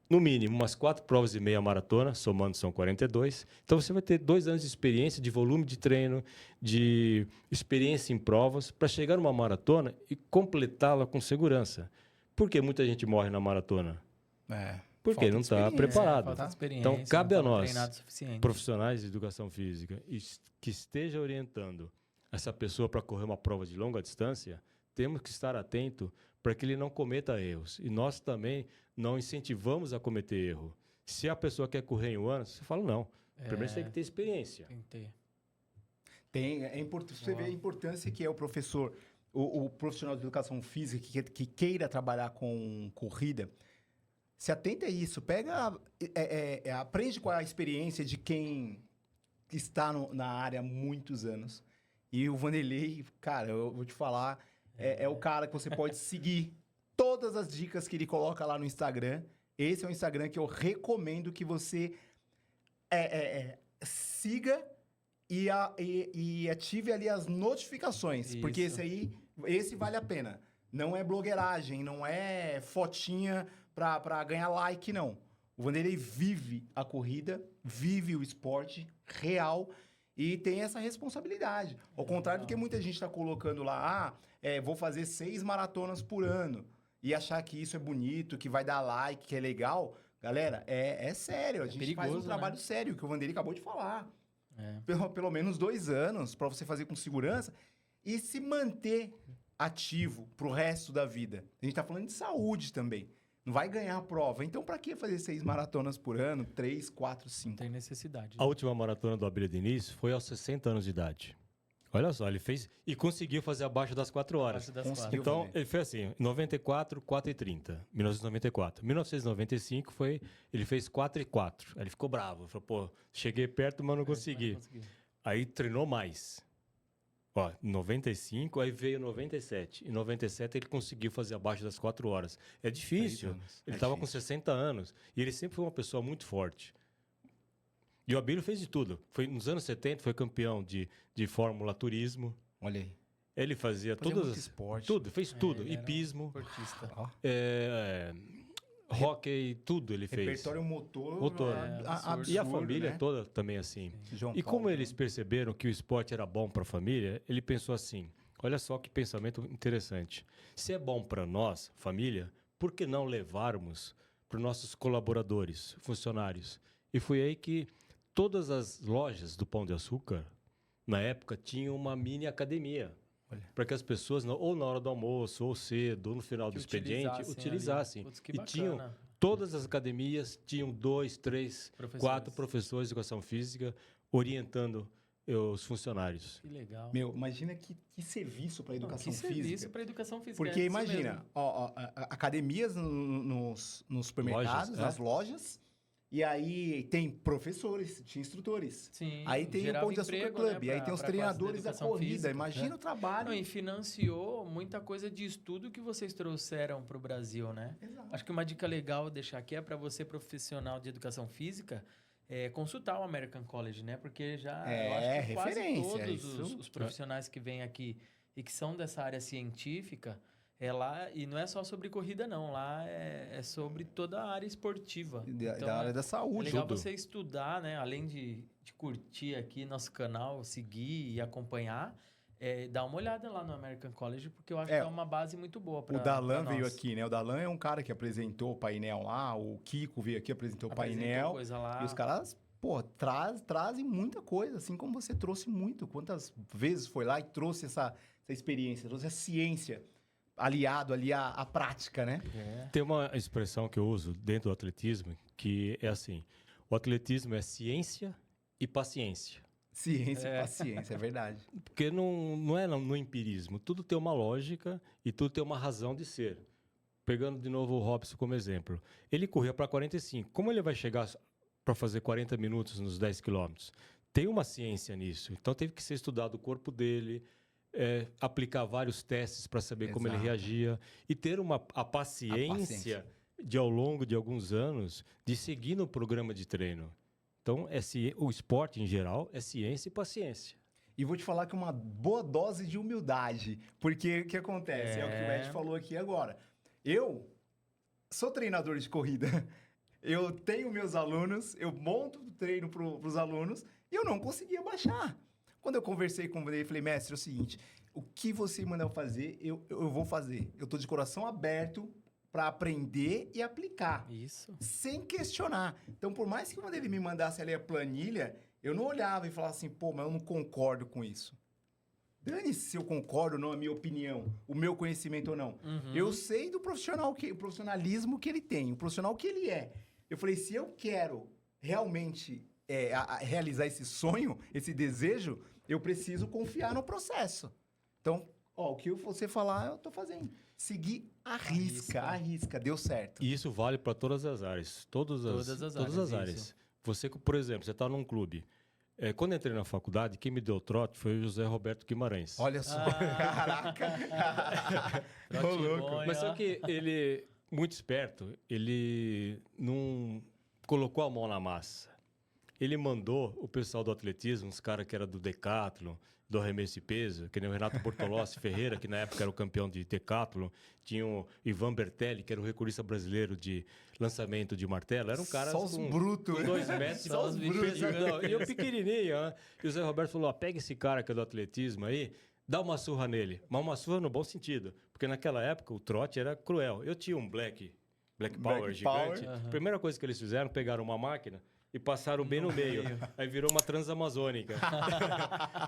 no mínimo umas 4 provas e meia maratona, somando são 42. Então você vai ter 2 anos de experiência, de volume de treino, de experiência em provas, para chegar numa maratona e completá-la com segurança. Por que muita gente morre na maratona? Porque Falta não de está experiência, preparado. Falta de experiência. Então, cabe não a tava nós, treinado o suficiente. profissionais de educação física, que esteja orientando essa pessoa para correr uma prova de longa distância, temos que estar atento para que ele não cometa erros. E nós também não incentivamos a cometer erro. Se a pessoa quer correr em um ano, você fala, não. Primeiro você tem que ter experiência. Tem que ter. É importante você ver a importância que é o professor, o profissional de educação física que queira trabalhar com corrida. Se atenta a isso, pega, aprende com a experiência de quem está na área há muitos anos. E o Vanderlei, cara, eu vou te falar, é o cara que você pode seguir todas as dicas que ele coloca lá no Instagram. Esse é um Instagram que eu recomendo que você siga e ative ali as notificações. Isso. Porque esse vale a pena. Não é blogueiragem, não é fotinha pra ganhar like, não. O Vanderlei vive a corrida, vive o esporte real e tem essa responsabilidade. Ao contrário do que muita gente está colocando lá, vou fazer 6 maratonas por ano e achar que isso é bonito, que vai dar like, que é legal. Galera, é sério. A gente faz um perigoso, trabalho né? sério, que o Vanderlei acabou de falar. Pelo menos 2 anos para você fazer com segurança e se manter ativo pro resto da vida. A gente tá falando de saúde também. Não vai ganhar a prova. Então, para que fazer 6 maratonas por ano? 3, 4, 5? Não tem necessidade. A última maratona do Abílio Diniz foi aos 60 anos de idade. Olha só, ele fez e conseguiu fazer abaixo das 4 horas. Abaixo das Conseguiu. 4. Então, também. ele fez assim, 94, 4:30, 1994. 1995 ele fez 4:04. Aí ele ficou bravo, falou, pô, cheguei perto, mas não consegui. Aí treinou mais. Ó, 95, aí veio 97. Em 97 ele conseguiu fazer abaixo das 4 horas. É difícil. 3 anos. Ele É estava com difícil. 60 anos. E ele sempre foi uma pessoa muito forte. E o Abílio fez de tudo. Nos anos 70 foi campeão de Fórmula Turismo. Olha aí. Ele fazia Fazia todas muito as... esporte. Tudo, fez tudo. ele era um Hipismo, Esportista. Ó, hóquei, tudo ele fez. repertório motor. Motor. Absurdo, E a família né? toda também assim. João E Paulo, como eles perceberam que o esporte era bom para a família, ele pensou assim: olha só que pensamento interessante. Se é bom para nós, família, por que não levarmos para os nossos colaboradores, funcionários? E foi aí que todas as lojas do Pão de Açúcar, na época, tinham uma mini academia. Olha. Para que as pessoas, ou na hora do almoço, ou cedo, ou no final do expediente, utilizassem. Putz, que E tinham bacana. todas as academias tinham 2, 3, Professores. 4 professores de educação física orientando os funcionários. Que legal. Meu, imagina que serviço para educação que física. serviço para educação física. Porque é isso imagina, mesmo. academias nos supermercados, Lojas, nas lojas, e aí tem professores, tinha instrutores. Sim, Aí tem o gerava Pão de Açúcar emprego, Club, né, aí tem os pra treinadores classe da educação corrida. física, Imagina né? o trabalho. Não, e financiou muita coisa de estudo que vocês trouxeram para o Brasil, né? Exato. Acho que uma dica legal deixar aqui é para você, profissional de educação física, consultar o American College, né? Porque já eu acho que quase referência, todos isso. os profissionais que vêm aqui e que são dessa área científica, lá, e não é só sobre corrida, não. Lá é sobre toda a área esportiva. Da área da É saúde. legal tudo. você estudar, né? Além de curtir aqui nosso canal, seguir e acompanhar, dar uma olhada lá no American College, porque eu acho que é uma base muito boa para O Dalan veio nós. aqui, né? O Dalan é um cara que apresentou o painel lá, o Kiko veio aqui, apresentou o Apresentou painel. coisa lá. E os caras, pô, trazem muita coisa, assim como você trouxe muito. Quantas vezes foi lá e trouxe essa experiência, trouxe a ciência aliado ali à prática, né? Tem uma expressão que eu uso dentro do atletismo que é assim: o atletismo é ciência e paciência. Ciência e paciência, é verdade. Porque não é no empirismo. Tudo tem uma lógica e tudo tem uma razão de ser. Pegando de novo o Robson como exemplo. Ele corria para 45. Como ele vai chegar para fazer 40 minutos nos 10 quilômetros? Tem uma ciência nisso. Então teve que ser estudado o corpo dele, aplicar vários testes para saber como ele Exato. reagia e ter a paciência de, ao longo de alguns anos, de seguir no programa de treino. Então, o esporte, em geral, é ciência e paciência. E vou te falar que uma boa dose de humildade. Porque o que acontece? É o que o Ed falou aqui agora. Eu sou treinador de corrida. Eu tenho meus alunos, eu monto o treino para os alunos e eu não conseguia baixar. Quando eu conversei com ele, falei, mestre, é o seguinte, o que você mandar eu fazer, eu vou fazer. Eu estou de coração aberto para aprender e aplicar. Isso. Sem questionar. Então, por mais que quando ele me mandasse ali a planilha, eu não olhava e falava assim, pô, mas eu não concordo com isso. Dane-se se eu concordo ou não, a minha opinião, o meu conhecimento ou não. Uhum. Eu sei do profissional, o profissionalismo que ele tem, o profissional que ele é. Eu falei, se eu quero realmente realizar esse sonho, esse desejo, eu preciso confiar no processo. Então, o que você falar, eu tô fazendo. Seguir a risca, deu certo. E isso vale para todas as áreas. Todas as áreas. Isso. Você, por exemplo, você está num clube. Quando eu entrei na faculdade, quem me deu o trote foi o José Roberto Guimarães. Olha só, caraca. Ô, louco. Mas só que ele, muito esperto, ele não colocou a mão na massa. Ele mandou o pessoal do atletismo, uns caras que eram do decathlon, do arremesso de peso, que nem o Renato Bortolossi Ferreira, que na época era o campeão de decathlon, tinha o Ivan Bertelli, que era o recordista brasileiro de lançamento de martelo. Era um cara Só os brutos, né? 2 metros, Só os brutos. pesadão. E eu pequenininho, né? E o Zé Roberto falou, pega esse cara que é do atletismo aí, dá uma surra nele. Mas uma surra no bom sentido, porque naquela época o trote era cruel. Eu tinha um Black Power gigante. Power. A primeira coisa que eles fizeram, pegaram uma máquina e passaram bem no meio. Aí virou uma transamazônica.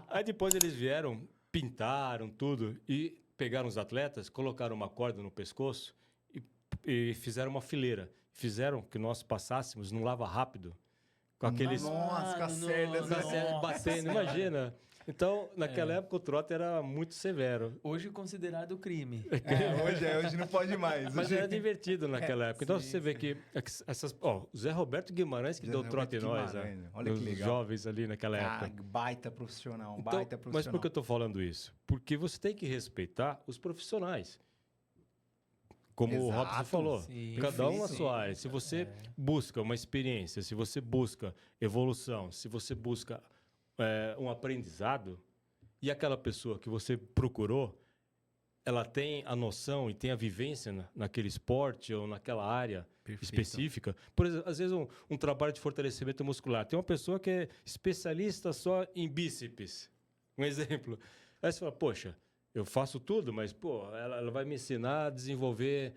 Aí depois eles vieram, pintaram tudo e pegaram os atletas, colocaram uma corda no pescoço e fizeram uma fileira. Fizeram que nós passássemos num lava rápido. Com aqueles... Nossa, com as cerdas, com as cerdas batendo, imagina. Então, naquela época, o trote era muito severo. Hoje considerado crime. Hoje não pode mais. Mas Hoje- era divertido naquela época. Então, sim, você vê que essas... o Zé Roberto Guimarães que Zé deu trote em Roberto nós, Guimarães, olha que os legal. jovens ali naquela época. Baita profissional, Então, baita profissional. mas por que eu estou falando isso? Porque você tem que respeitar os profissionais. Como o Exato. Robson falou, Sim. cada um na Perfeito. sua área. Se você busca uma experiência, se você busca evolução, se você busca um aprendizado, e aquela pessoa que você procurou, ela tem a noção e tem a vivência naquele esporte ou naquela área Perfeito. específica. Por exemplo, às vezes um trabalho de fortalecimento muscular. Tem uma pessoa que é especialista só em bíceps. Um exemplo. Aí você fala, poxa, eu faço tudo, mas ela vai me ensinar a desenvolver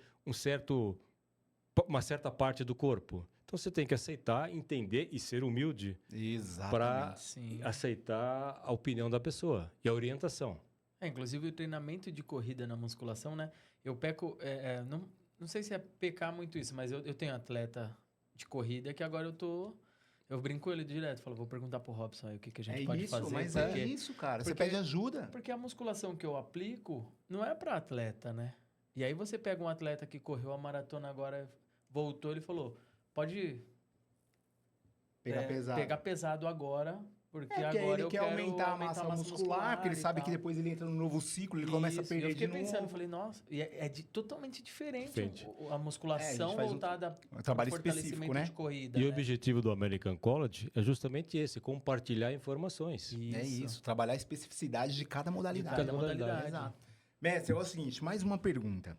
uma certa parte do corpo. Então você tem que aceitar, entender e ser humilde para Exatamente. Sim. aceitar a opinião da pessoa e a orientação. Inclusive o treinamento de corrida na musculação, né? Eu peco... não sei se é pecar muito isso, mas eu tenho atleta de corrida que agora eu tô Eu brinco com ele direto, falo, vou perguntar pro Robson aí o que, que a gente É pode isso, fazer. mas porque, é isso, cara. Você porque- pede ajuda. Porque a musculação que eu aplico não é para atleta, né? E aí você pega um atleta que correu a maratona agora, voltou, ele falou, pode pegar pesado agora, porque Porque agora ele eu quer quero aumentar a massa muscular, porque ele e sabe que tal. depois ele entra no novo ciclo, ele começa a Isso, e perder eu fiquei de pensando, novo. falei, nossa, e é totalmente diferente Diferente. a musculação faz voltada um trabalho ao específico, fortalecimento né? de corrida, E o né? objetivo do American College é justamente esse, compartilhar informações. É isso, trabalhar a especificidade de cada modalidade. cada modalidade. Exato. Mestre, é o seguinte, mais uma pergunta.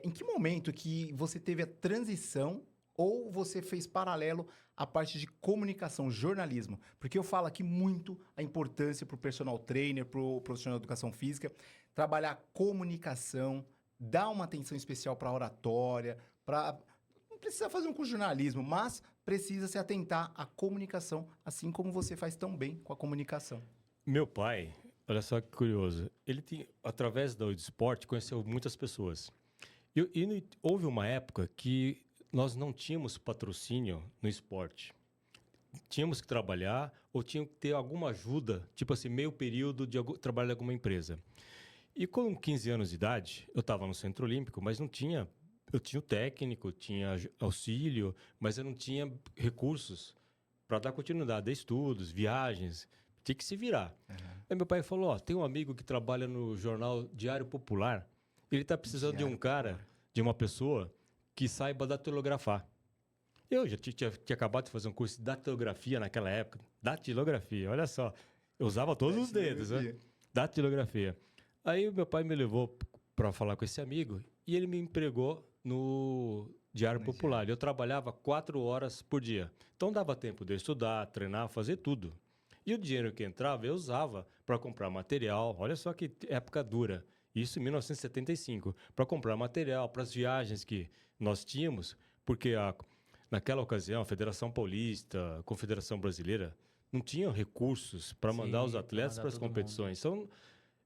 Em que momento que você teve a transição ou você fez paralelo à parte de comunicação, jornalismo? Porque eu falo aqui muito a importância para o personal trainer, para o profissional de educação física, trabalhar comunicação, dar uma atenção especial para a oratória, para... Não precisa fazer um curso de jornalismo, mas precisa se atentar à comunicação, assim como você faz tão bem com a comunicação. Meu pai, olha só que curioso, ele através do esporte conheceu muitas pessoas. Houve uma época que nós não tínhamos patrocínio no esporte. Tínhamos que trabalhar ou tínhamos que ter alguma ajuda, tipo assim, meio período de trabalho em alguma empresa. E com 15 anos de idade, eu estava no Centro Olímpico, mas não tinha... Eu tinha o técnico, tinha auxílio, mas eu não tinha recursos para dar continuidade a estudos, viagens. Tinha que se virar. Aí meu pai falou, ó, tem um amigo que trabalha no jornal Diário Popular, ele está precisando de um cara, de uma pessoa que saiba datilografar. Eu já tinha acabado de fazer um curso de datilografia naquela época. Datilografia, olha só. Eu usava todos os dedos, né? Datilografia. Aí meu pai me levou para falar com esse amigo e ele me empregou no Diário Popular. Eu trabalhava 4 horas por dia. Então dava tempo de eu estudar, treinar, fazer tudo. E o dinheiro que entrava eu usava para comprar material. Olha só que época dura. Isso em 1975. Para comprar material, para as viagens que nós tínhamos, porque naquela ocasião a Federação Paulista, a Confederação Brasileira, não tinham recursos para mandar os atletas para as competições. Então,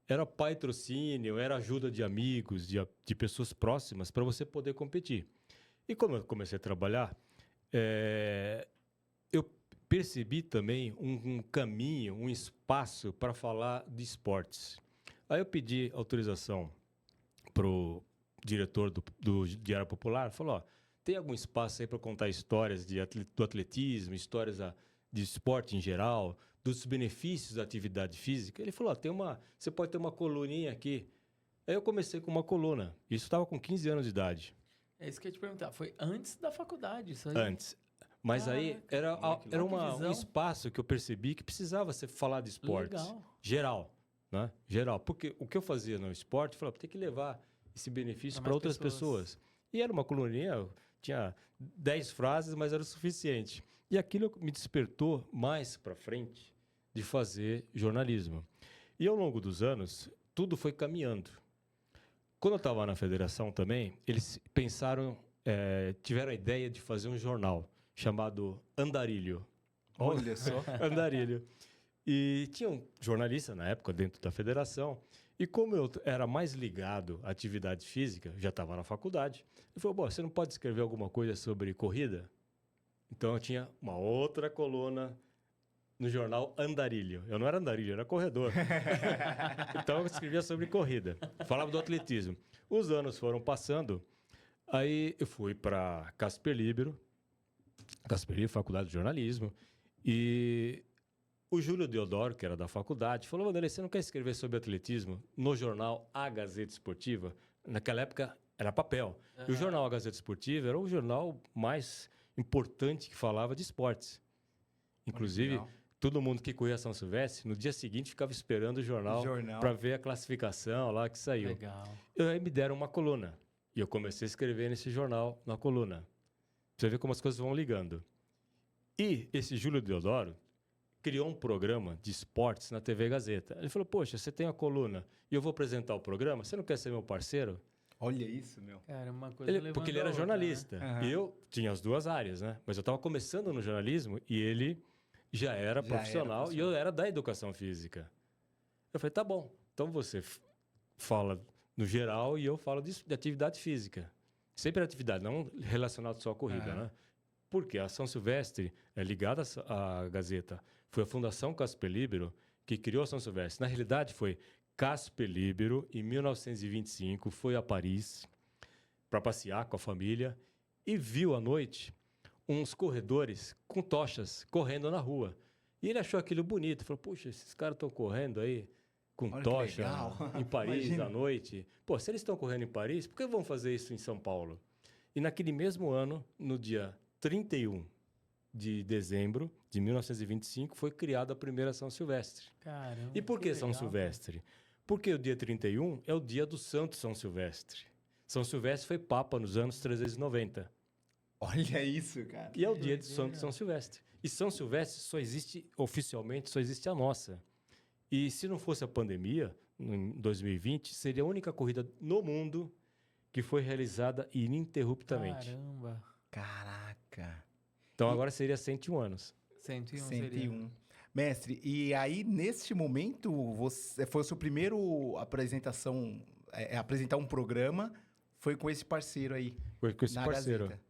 era patrocínio, era ajuda de amigos, de pessoas próximas para você poder competir. E como eu comecei a trabalhar, eu percebi também um caminho, um espaço para falar de esportes. Aí eu pedi autorização para o diretor do Diário Popular, falou, ó, tem algum espaço aí para contar histórias do atletismo, histórias de esporte em geral, dos benefícios da atividade física? Ele falou, ó, você pode ter uma coluninha aqui. Aí eu comecei com uma coluna. Isso estava com 15 anos de idade. É isso que eu ia te perguntar. Foi antes da faculdade, isso aí? Antes. Mas aí era um espaço que eu percebi que precisava ser falar de esportes. Legal. Geral, né? Geral. Porque o que eu fazia no esporte, eu falava, tem que levar esse benefício para outras pessoas. E era uma coluninha, tinha 10 frases, mas era o suficiente. E aquilo me despertou mais para frente de fazer jornalismo. E ao longo dos anos, tudo foi caminhando. Quando eu estava na federação também, eles pensaram, tiveram a ideia de fazer um jornal chamado Andarilho. Olha só. Andarilho. E tinha um jornalista na época dentro da federação. E como eu era mais ligado à atividade física, já estava na faculdade, ele falou, você não pode escrever alguma coisa sobre corrida? Então eu tinha uma outra coluna no jornal Andarilho. Eu não era andarilho, eu era corredor. Então eu escrevia sobre corrida. Falava do atletismo. Os anos foram passando, aí eu fui para Casper Libero, Faculdade de Jornalismo, e o Júlio Deodoro, que era da faculdade, falou, Vanderlei, você não quer escrever sobre atletismo no jornal A Gazeta Esportiva? Naquela época era papel. E o jornal A Gazeta Esportiva era o jornal mais importante que falava de esportes. Inclusive, todo mundo que corria São Silvestre, no dia seguinte ficava esperando o jornal. Para ver a classificação lá que saiu. Legal. E aí me deram uma coluna. E eu comecei a escrever nesse jornal, na coluna. Pra você ver como as coisas vão ligando. E esse Júlio Deodoro criou um programa de esportes na TV Gazeta. Ele falou, poxa, você tem a coluna e eu vou apresentar o programa, você não quer ser meu parceiro? Olha isso, meu. Cara, uma coisa Porque ele era jornalista. Né? E eu tinha as duas áreas, né? Mas eu estava começando no jornalismo e ele já era profissional e eu era da educação física. Eu falei, tá bom, então você fala no geral e eu falo de atividade física. Sempre atividade, não relacionado só à corrida, né? Porque a São Silvestre é ligada à Gazeta. Foi a Fundação Casper Libero que criou a São Silvestre. Na realidade, foi Casper Libero, em 1925, foi a Paris para passear com a família e viu à noite uns corredores com tochas correndo na rua. E ele achou aquilo bonito. Falou, puxa, esses caras estão correndo aí com Olha que tocha legal. em Paris Imagina. à noite. Pô, se eles estão correndo em Paris, por que vão fazer isso em São Paulo? E naquele mesmo ano, no dia 31 de dezembro de 1925, foi criada a primeira São Silvestre. Caramba. E por que São legal, Silvestre? Porque o dia 31 é o dia do Santo São Silvestre. São Silvestre foi papa nos anos 390. Olha isso, cara. E é o dia de Santo São Silvestre. E São Silvestre só existe, oficialmente, só existe a nossa. E se não fosse a pandemia, em 2020, seria a única corrida no mundo que foi realizada ininterruptamente. Caramba. Caraca. Então agora seria 101 anos. 101 101. seria. Mestre, e aí, neste momento, você foi a sua primeira apresentação, apresentar um programa, foi com esse parceiro aí, Foi com esse na parceiro. Gazeta.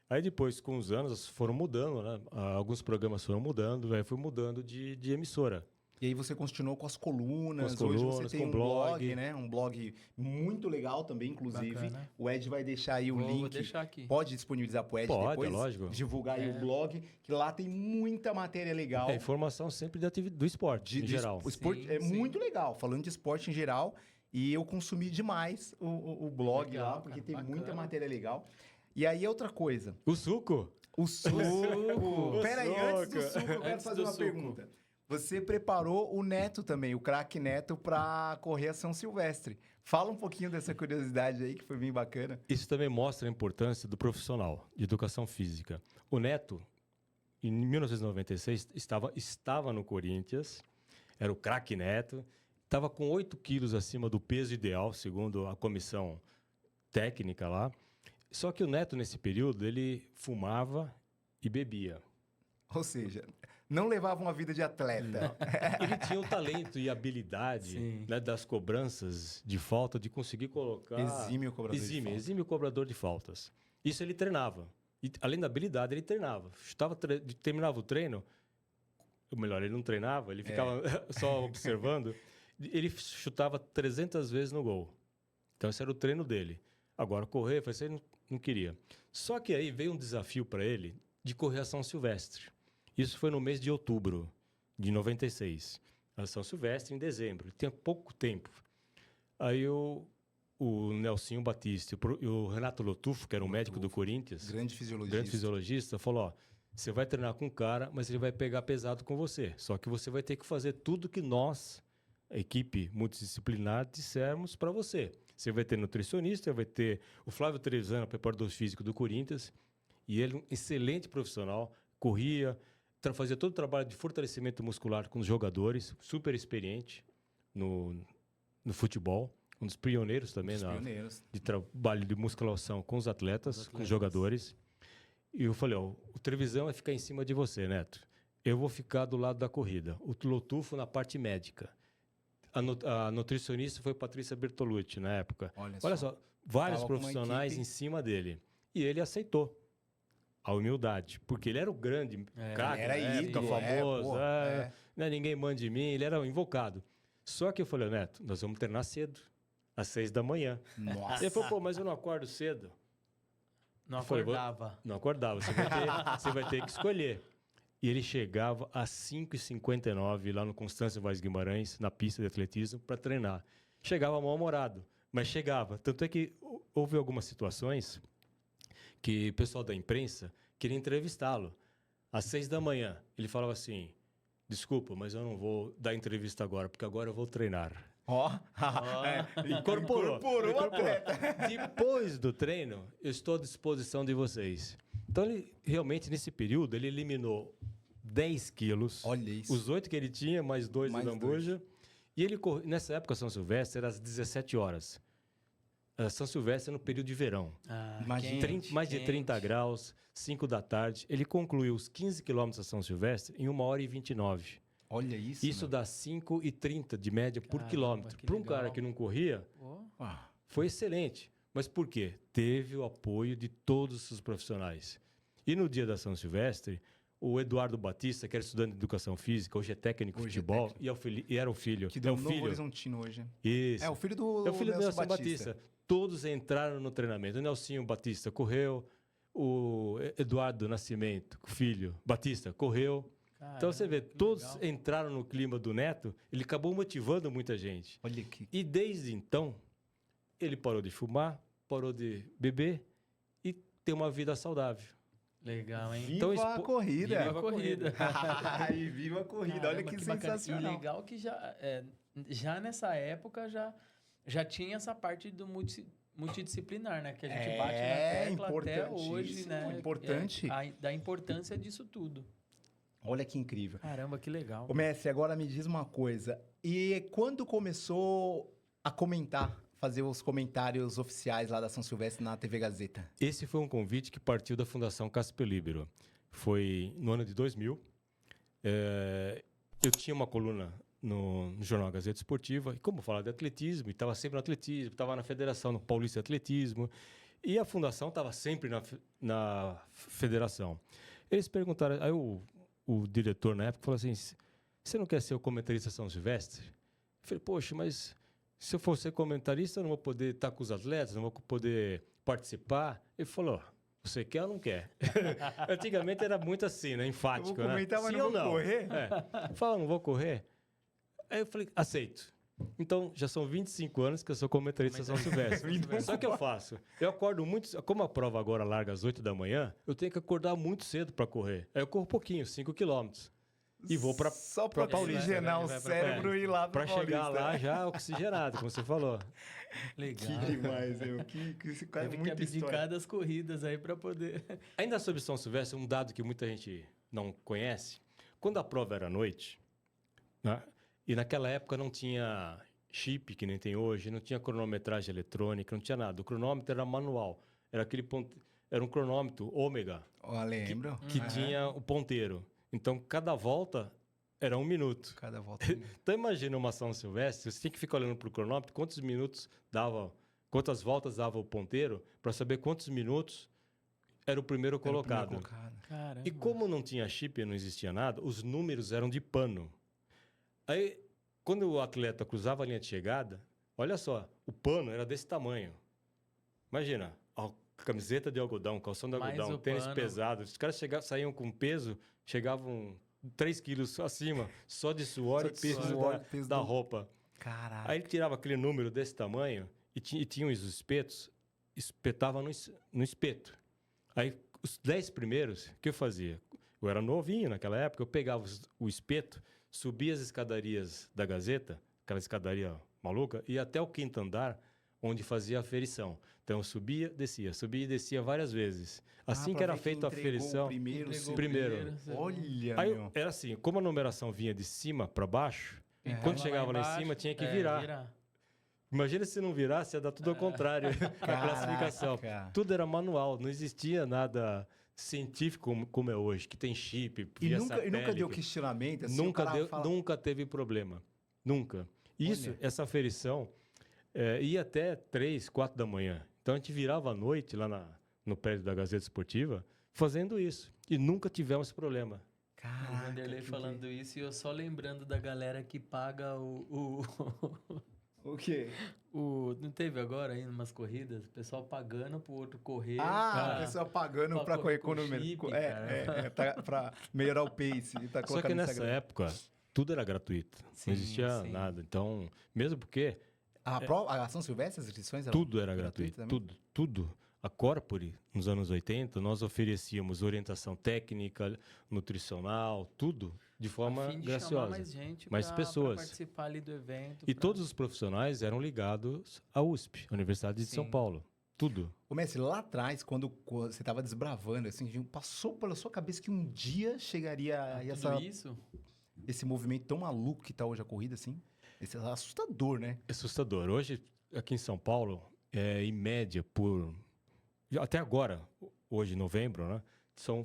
Aí depois, com os anos, foram mudando, né? Alguns programas foram mudando, aí foi mudando de emissora. E aí você continuou com as colunas, Com as hoje colunas, você tem com um blog, né? Um blog muito legal também, inclusive. Bacana. O Ed vai deixar aí o Vou link. deixar aqui. Pode disponibilizar pro Ed Pode, depois? é lógico. Divulgar aí o blog, que lá tem muita matéria legal. É informação sempre do esporte, em geral. O esporte Sim, é sim. muito legal, falando de esporte em geral. E eu consumi demais o blog Legal, lá, porque cara, tem bacana. muita matéria legal. E aí, outra coisa. O suco? O suco. O Pera aí, antes do suco. suco, eu quero Antes fazer do uma suco. pergunta. Você preparou o Neto também, o craque Neto, para correr a São Silvestre. Fala um pouquinho dessa curiosidade aí, que foi bem bacana. Isso também mostra a importância do profissional de educação física. O Neto, em 1996, estava no Corinthians, era o craque Neto, estava com 8 quilos acima do peso ideal, segundo a comissão técnica lá. Só que o Neto, nesse período, ele fumava e bebia. Ou seja, não levava uma vida de atleta. Ele tinha o talento e habilidade, Sim. né, das cobranças de falta, de conseguir colocar... Exímio cobrador de falta. Exímio cobrador de faltas. Isso ele treinava. E, além da habilidade, ele treinava. Terminava o treino, ou melhor, ele não treinava, ele ficava só observando. Ele chutava 300 vezes no gol. Então, esse era o treino dele. Agora, correr, ele não queria. Só que aí veio um desafio para ele de correr a São Silvestre. Isso foi no mês de outubro de 96. A São Silvestre em dezembro. Ele tinha pouco tempo. Aí o Nelsinho Batista e o Renato Lotufo, que era um médico do Corinthians, Grande fisiologista. grande fisiologista, falou, ó, você vai treinar com um cara, mas ele vai pegar pesado com você. Só que você vai ter que fazer tudo que nós, a equipe multidisciplinar, dissermos para você. Você vai ter nutricionista, vai ter o Flávio Trevisan, preparador físico do Corinthians, e ele, um excelente profissional, corria, fazia todo o trabalho de fortalecimento muscular com os jogadores, super experiente no futebol, um dos pioneiros também Pioneiros. de trabalho de musculação com os atletas, com os jogadores. E eu falei, ó, o Trevisan vai ficar em cima de você, Neto. Eu vou ficar do lado da corrida. O Lotufo na parte médica. A nutricionista foi Patrícia Bertolucci na época. Olha só, vários Tava com uma profissionais equipe. em cima dele. E ele aceitou a humildade, porque ele era o grande craque, era na época, ídolo, famoso, é. né, ninguém manda de mim, ele era invocado. Só que eu falei, Neto, nós vamos treinar cedo, às 6 da manhã. Nossa. Ele falou, pô, mas eu não acordo cedo. Não Foi, acordava. Não acordava, você vai ter que escolher. E ele chegava às 5h59 lá no Constâncio Vaz Guimarães, na pista de atletismo, para treinar. Chegava mal-humorado, mas chegava. Tanto é que houve algumas situações que o pessoal da imprensa queria entrevistá-lo. Às 6 da manhã, ele falava assim, desculpa, mas eu não vou dar entrevista agora, porque agora eu vou treinar. Ó, Incorporou o atleta. Depois do treino, eu estou à disposição de vocês. Então, ele realmente, nesse período, ele eliminou 10 quilos. Olha isso. Os 8 que ele tinha, mais 2 Mais do Lambuja. E ele nessa época, São Silvestre, era às 17 horas. São Silvestre no período de verão. Ah, Imagina. quente, Mais de quente. 30 graus, 5 da tarde. Ele concluiu os 15 quilômetros a São Silvestre em 1h29. Olha isso. Isso dá 5h30 de média por Caramba, quilômetro. que Para um legal. cara que não corria, Ó, foi excelente. Mas por quê? Teve o apoio de todos os profissionais. E no dia da São Silvestre, o Eduardo Batista, que era estudante de educação física, hoje é técnico de Hoje é futebol, técnico. e era o filho. Que deu é um o Novo filho. Horizontino hoje. Isso. É, o filho do É o filho do Nelson Nelson Batista. Todos entraram no treinamento. O Nelsinho Batista correu, o Eduardo Nascimento, filho, Batista, correu. Então você vê, que todos legal. entraram no clima do Neto, ele acabou motivando muita gente. Olha que... E desde então, ele parou de fumar, parou de beber e tem uma vida saudável. Legal, hein? Viva Então, a corrida! Viva a corrida. Ai, viva a corrida! Olha Caramba, que bacana. sensacional. E legal que já nessa época já tinha essa parte do multidisciplinar, né? Que a gente bate na tecla até hoje, né? Importante. Da importância disso tudo. Olha que incrível. Caramba, que legal. Ô, mestre, agora me diz uma coisa. E quando começou a comentar, fazer os comentários oficiais lá da São Silvestre na TV Gazeta? Esse foi um convite que partiu da Fundação Casper Libero. Foi no ano de 2000. Eu tinha uma coluna no Jornal Gazeta Esportiva, e como falar de atletismo, e estava sempre no atletismo, estava na Federação no Paulista de Atletismo, e a Fundação estava sempre na Federação. Eles perguntaram, aí o diretor na época falou assim, você não quer ser o comentarista São Silvestre? Eu falei, poxa, mas se eu for ser comentarista, eu não vou poder estar com os atletas, não vou poder participar. Ele falou, você quer ou não quer? Antigamente era muito assim, né? Enfático, Eu vou comentar, né? mas Sim não ou vou correr? Fala, não vou correr? Aí eu falei, aceito. Então, já são 25 anos que eu sou comentarista São Silvestre. Só que eu faço. Eu acordo muito... Como a prova agora larga às 8 da manhã, eu tenho que acordar muito cedo para correr. Aí eu corro pouquinho, 5 quilômetros. E vou para Só para Paulista. oxigenar o Vai pra cérebro e ir lá Para para chegar lá já oxigenado, como você falou. Legal. Que demais, meu. Que esse cara é Teve que muito abdicar história. das corridas aí para poder... Ainda sobre São Silvestre, um dado que muita gente não conhece. Quando a prova era à noite, né, e naquela época não tinha chip, que nem tem hoje, não tinha cronometragem eletrônica, não tinha nada. O cronômetro era manual. Era era um cronômetro ômega Ó, lembro. que tinha o ponteiro. Então, cada volta era 1 minuto. Cada volta. Então, imagina uma São Silvestre, você tem que ficar olhando para o cronômetro, quantos minutos dava, quantas voltas dava o ponteiro, para saber quantos minutos era o primeiro colocado. Caramba. E como não tinha chip e não existia nada, os números eram de pano. Aí, quando o atleta cruzava a linha de chegada, olha só, o pano era desse tamanho. Imagina, a camiseta de algodão, calção de Mais algodão, o tênis pano. pesado. Os caras saíam com peso, chegavam 3 quilos acima, só de suor Só e de peso, suor, peso da do- roupa. Caraca. Aí ele tirava aquele número desse tamanho e tinha os espetos, espetava no espeto. Aí os 10 primeiros, o que eu fazia? Eu era novinho naquela época, eu pegava o espeto, subia as escadarias da Gazeta, aquela escadaria maluca, e ia até o 5º andar, onde fazia a aferição. Então eu subia e descia várias vezes. Assim que pra era ver feita a quem entregou aferição, Primeiro, Entregou primeiro. Olha, aí meu. era assim, como a numeração vinha de cima para baixo, quando Tava chegava lá em embaixo, cima tinha que virar. Imagina se não virasse, ia dar tudo ao contrário a classificação. Caraca. Tudo era manual, não existia nada científico como é hoje, que tem chip, E via nunca satélite. deu questionamento? Assim, Nunca o cara fala- nunca teve problema. Nunca. Isso, Olha. essa aferição, ia até 3, 4 da manhã. Então a gente virava à noite lá no prédio da Gazeta Esportiva fazendo isso. E nunca tivemos esse problema. O Caraca, Vanderlei que falando isso e eu só lembrando da galera que paga O quê? Não teve agora aí umas corridas? O pessoal pagando pro outro correr. Ah, a pessoa pagando pra pra correr correr com o com número. chip, Pra melhorar o pace. E tá Só colocando que no nessa Instagram. época, tudo era gratuito. Sim, não existia sim. nada. Então, mesmo porque A São Silvestre, as inscrições eram tudo era gratuito. gratuitas também? Tudo. A Corpore, nos anos 80, nós oferecíamos orientação técnica, nutricional, tudo de forma A fim de graciosa. chamar mais gente mais pra pessoas. participar ali do evento. E todos os profissionais eram ligados à USP, a Universidade de Sim. São Paulo. Tudo. Ô, mestre, lá atrás, quando você tava desbravando, assim, passou pela sua cabeça que um dia chegaria aí Tudo isso? esse movimento tão maluco que tá hoje a corrida, assim? Esse é assustador, né? É assustador. Hoje, aqui em São Paulo, em média, até agora, hoje, em novembro, né?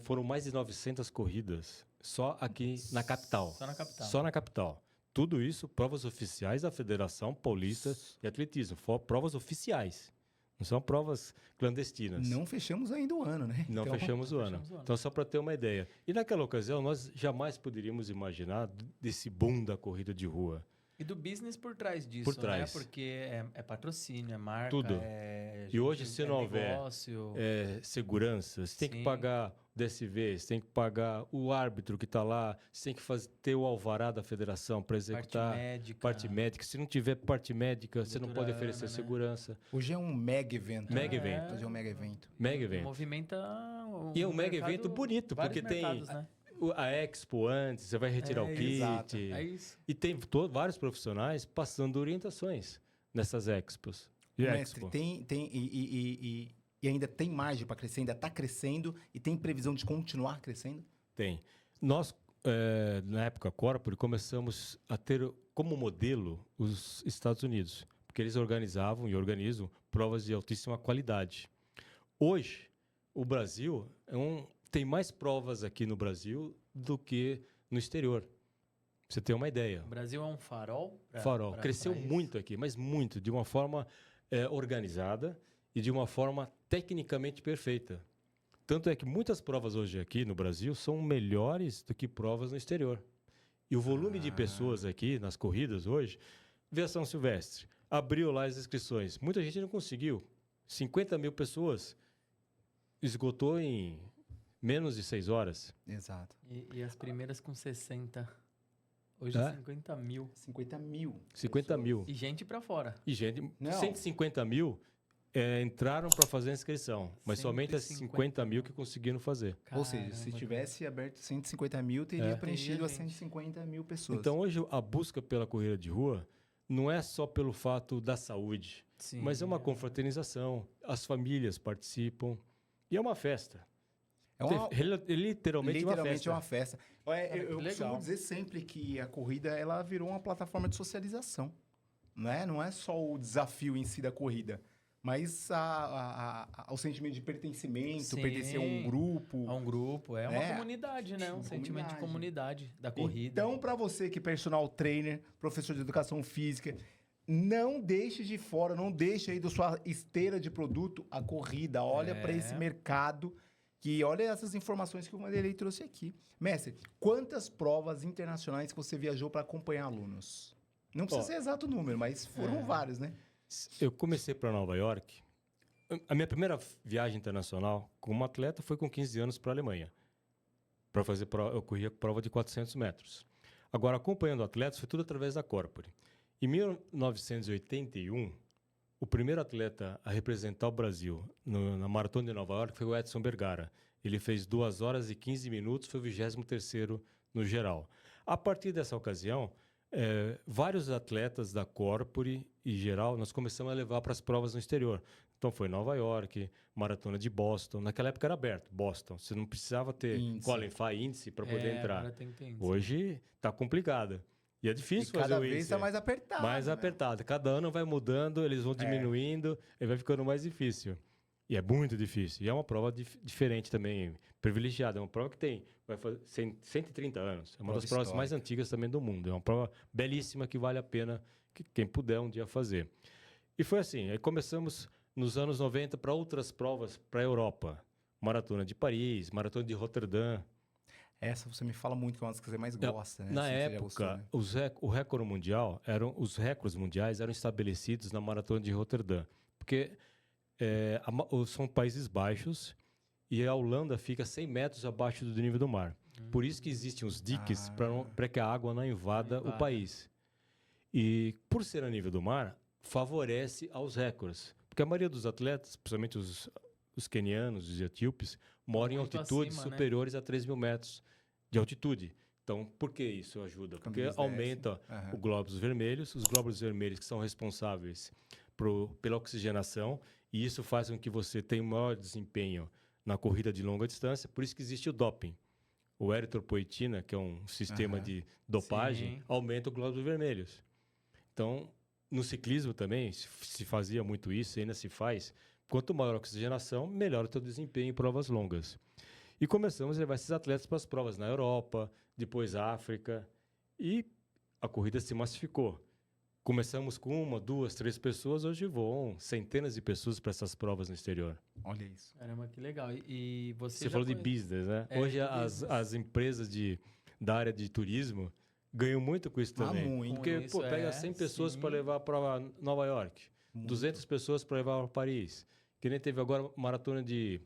Foram mais de 900 corridas só aqui na capital. Só na capital. Só na capital. Tudo isso, provas oficiais da Federação Paulista de Atletismo. Provas oficiais. Não são provas clandestinas. Não fechamos ainda o ano, né? Não Então, fechamos o ano. Então, só para ter uma ideia. E naquela ocasião, nós jamais poderíamos imaginar desse boom da corrida de rua. E do business por trás disso, Por trás. né? Porque é patrocínio, é marca, Tudo. e hoje, se não houver negócio. segurança, você tem que Sim. pagar o DSV, você tem que pagar o árbitro que está lá, você tem que ter o alvará da federação para executar parte médica. Se não tiver parte médica, você não pode oferecer né? segurança. hoje é um mega evento. Mega né? evento. Hoje é um mega evento. Mega evento. Movimenta E é um mega evento bonito, porque tem né? a Expo antes, você vai retirar o kit. exato. É isso. E tem vários profissionais passando orientações nessas expos. Mestre, e ainda tem margem para crescer, ainda está crescendo e tem previsão de continuar crescendo? Tem. Nós, na época Corpore, começamos a ter como modelo os Estados Unidos, porque eles organizavam e organizam provas de altíssima qualidade. Hoje, o Brasil tem mais provas aqui no Brasil do que no exterior. Pra você ter uma ideia. O Brasil é um farol? Cresceu muito aqui, mas muito, de uma forma organizada e de uma forma tecnicamente perfeita. Tanto é que muitas provas hoje aqui no Brasil são melhores do que provas no exterior. E o volume de pessoas aqui nas corridas hoje, vê a São Silvestre, abriu lá as inscrições. Muita gente não conseguiu. 50 mil pessoas esgotou em menos de 6 horas. Exato. E as primeiras com 60. Hoje é 50 mil. 50 mil. 50 mil. E gente pra fora. E gente, Não. 150 mil entraram para fazer a inscrição, mas somente as 50 mil que conseguiram fazer. Ou seja, se tivesse aberto 150 mil, teria preenchido Teria as gente. 150 mil pessoas. Então, hoje, a busca pela corrida de rua não é só pelo fato da saúde, Sim, mas é uma confraternização. As famílias participam e é uma festa. é uma, Literalmente é uma festa. Eu que costumo legal. dizer sempre que a corrida ela virou uma plataforma de socialização. Não é só o desafio em si da corrida, mas o sentimento de pertencimento, Sim. pertencer a um grupo. É um grupo, é uma né? comunidade, né? Um Uma sentimento de comunidade. comunidade da corrida. Então, para você que é personal trainer, professor de educação física, não deixe de fora, não deixe aí da sua esteira de produto a corrida. Olha para esse mercado, que olha essas informações que o Vanderlei trouxe aqui. Mestre, quantas provas internacionais que você viajou para acompanhar alunos? Não precisa ser exato o número, mas foram vários, né? Eu comecei para Nova York. A minha primeira viagem internacional como atleta foi com 15 anos para a Alemanha. Eu corria prova de 400 metros. Agora, acompanhando atletas, foi tudo através da Corpore. Em 1981, o primeiro atleta a representar o Brasil na Maratona de Nova York foi o Edson Bergara. Ele fez 2 horas e 15 minutos, foi o 23º no geral. A partir dessa ocasião, vários atletas da Corpore e geral, nós começamos a levar para as provas no exterior. Então foi Nova York, Maratona de Boston. Naquela época era aberto, Boston. Você não precisava ter qualify índice para poder entrar. Agora tem que ter índice. Hoje está complicado. E é difícil fazer cada o vez índice. está mais apertado. Mais apertado. Cada ano vai mudando, eles vão diminuindo, e vai ficando mais difícil. E é muito difícil. E é uma prova diferente também, privilegiada. É uma prova que vai fazer 130 anos. É uma das provas mais antigas também do mundo. É uma prova belíssima que vale a pena que quem puder um dia fazer. E foi assim, aí começamos nos anos 90 para outras provas para a Europa. Maratona de Paris, Maratona de Roterdã. Essa você me fala muito que é uma das que você mais gosta, né? Na Assim, você já época, gostou, né? o recorde mundial os recordes mundiais eram estabelecidos na Maratona de Roterdã. Porque são países baixos e a Holanda fica 100 metros abaixo do nível do mar. Por isso que existem os diques para que a água não invada o país. E por ser a nível do mar, favorece aos recordes. Porque a maioria dos atletas, principalmente os quenianos, os etíopes, moram em altitudes superiores a 3 mil metros de altitude. Então, por que isso ajuda? Porque aumenta os glóbulos vermelhos que são responsáveis pela oxigenação, e isso faz com que você tenha um maior desempenho na corrida de longa distância. Por isso que existe o doping. O eritropoetina, que é um sistema de dopagem, aumenta os glóbulos vermelhos. Então, no ciclismo também se fazia muito isso, ainda se faz. Quanto maior a oxigenação, melhor o teu desempenho em provas longas. E começamos a levar esses atletas para as provas na Europa, depois África, e a corrida se massificou. Começamos com 1, 2, 3 pessoas, hoje voam centenas de pessoas para essas provas no exterior. Olha isso. Caramba, que legal. E você Você já falou de conhece- business, né? É, Hoje de as, business. as empresas da área de turismo ganham muito com isso também. muito. Porque, Com isso, pega 100 pessoas sim. para levar para Nova York, 200 pessoas para levar para Paris. Que nem teve agora a maratona de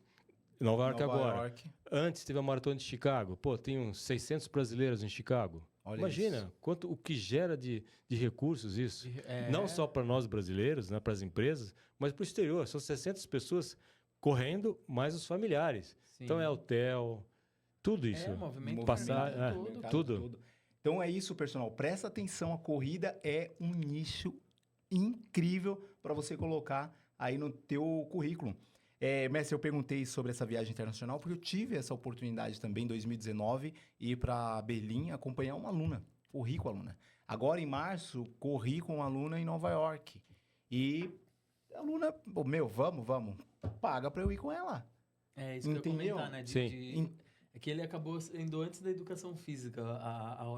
Nova York agora. York. Antes teve a maratona de Chicago. Pô, tem uns 600 brasileiros em Chicago. Olha Imagina o que gera de recursos isso. É. Não só para nós brasileiros, né, para as empresas, mas para o exterior. São 600 pessoas correndo, mais os familiares. Sim. Então é hotel, tudo isso. movimento Passar, mercado é, todo. tudo. Então é isso, pessoal. Presta atenção, a corrida é um nicho incrível para você colocar aí no teu currículo. Mestre, eu perguntei sobre essa viagem internacional porque eu tive essa oportunidade também em 2019 ir para Berlim acompanhar uma aluna, corri com a aluna. Agora em março, corri com uma aluna em Nova York. E a aluna, vamos, paga para eu ir com ela. É isso que eu Entendeu? ia comentar, né? Sim. É que ele acabou indo antes da educação física,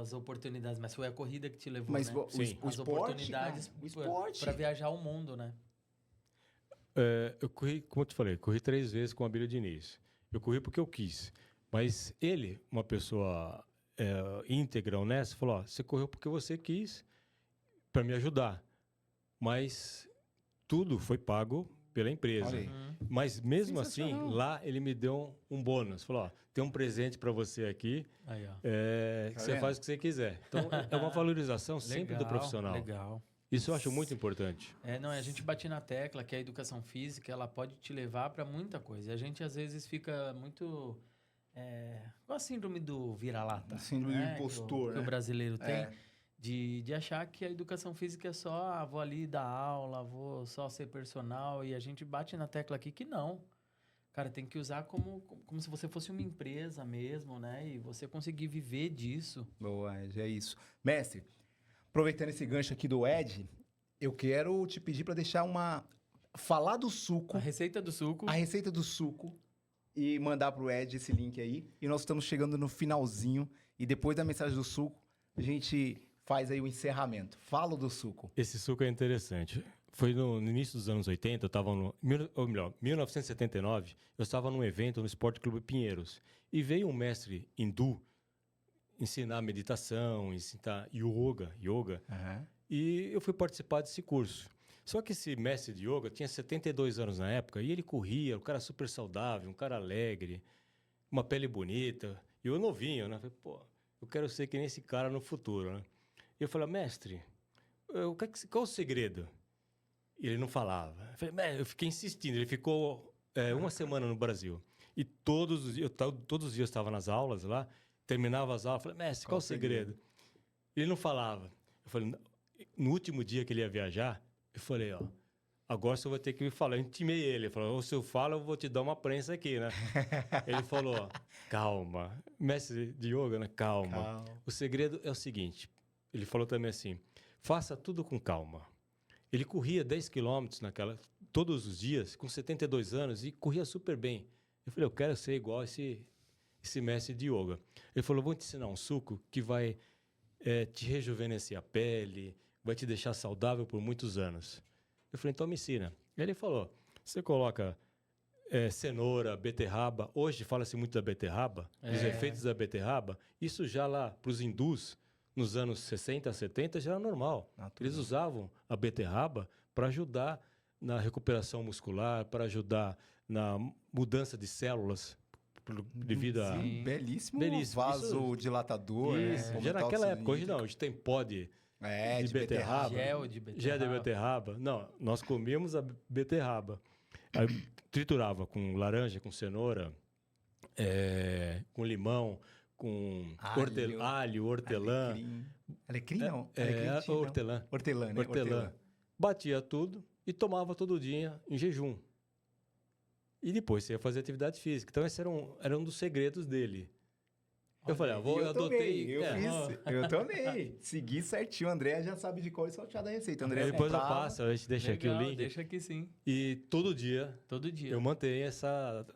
as oportunidades, mas foi a corrida que te levou, Mas né? o Sim. esporte, As oportunidades cara, o esporte. para viajar o mundo, né? Eu corri, como eu te falei, corri 3 vezes com a Abílio Diniz. Eu corri porque eu quis. Mas ele, uma pessoa íntegra, honesta, falou: ó, você correu porque você quis para me ajudar. Mas tudo foi pago pela empresa. Olha aí. Mas mesmo assim, Sensacional. lá ele me deu um bônus. Falou: ó, tem um presente para você aqui, Aí, ó. que Tá você vendo? faz o que você quiser. Então, é uma valorização sempre do profissional. Legal. Isso eu acho muito importante. Não, a gente bate na tecla que a educação física, ela pode te levar para muita coisa. E a gente, às vezes, fica muito... com a síndrome do vira-lata. Síndrome do impostor, que o né? brasileiro tem. É. De achar que a educação física é só, vou ali dar aula, vou só ser personal. E a gente bate na tecla aqui que não. Cara, tem que usar como se você fosse uma empresa mesmo, né? E você conseguir viver disso. Boa, é isso. Mestre, aproveitando esse gancho aqui do Ed, eu quero te pedir para deixar falar do suco, A receita do suco. a receita do suco e mandar pro Ed esse link aí. E nós estamos chegando no finalzinho e depois da mensagem do suco, a gente faz aí o encerramento. Fala do suco. Esse suco é interessante. Foi no início dos anos 80, eu estava no... Ou melhor, 1979, eu estava num evento no Esporte Clube Pinheiros. E veio um mestre hindu ensinar meditação, ensinar yoga. E eu fui participar desse curso. Só que esse mestre de yoga tinha 72 anos na época e ele corria, um cara super saudável, um cara alegre, uma pele bonita. E eu novinho, né? Falei, pô, eu quero ser que nem esse cara no futuro, né? E eu falei, mestre, qual o segredo? E ele não falava. Eu fiquei insistindo. Ele ficou uma semana no Brasil. E todos os dias eu estava nas aulas lá, terminava as aulas, falei, mestre, qual o segredo? Ele não falava. Eu falei, no último dia que ele ia viajar, eu falei, ó, agora você vai ter que me falar. Eu intimei ele. Ele falou, ou se eu falo, eu vou te dar uma prensa aqui, né? Ele falou, ó, calma. Mestre de yoga, né? Calma. O segredo é o seguinte. Ele falou também assim, faça tudo com calma. Ele corria 10 quilômetros todos os dias, com 72 anos, e corria super bem. Eu falei, eu quero ser igual esse mestre de yoga. Ele falou, vou te ensinar um suco que vai te rejuvenescer a pele, vai te deixar saudável por muitos anos. Eu falei, então me ensina. Ele falou, você coloca cenoura, beterraba. Hoje fala-se muito da beterraba, dos efeitos da beterraba. Isso já lá para os hindus, nos anos 60, 70, já era normal. Eles usavam a beterraba para ajudar na recuperação muscular, para ajudar na mudança de células devido a... Belíssimo Belíssimo. vasodilatador. Isso. Né? Já naquela época, hoje não. Hoje tem pó de beterraba. Gel de beterraba. Gel de beterraba. Não, nós comíamos a beterraba. Aí triturava com laranja, com cenoura, com limão, com alho, hortelã. Alecrim não. Hortelã. Hortelã, né? Hortelã. Batia tudo e tomava todo dia em jejum. E depois você ia fazer atividade física. Então, esse era um dos segredos dele. Eu falei, eu adotei... Eu também. Segui certinho. O André já sabe de qual e saltear da receita. André depois eu passo, a gente deixa aqui o link. Deixa aqui sim. E todo dia eu mantenho essa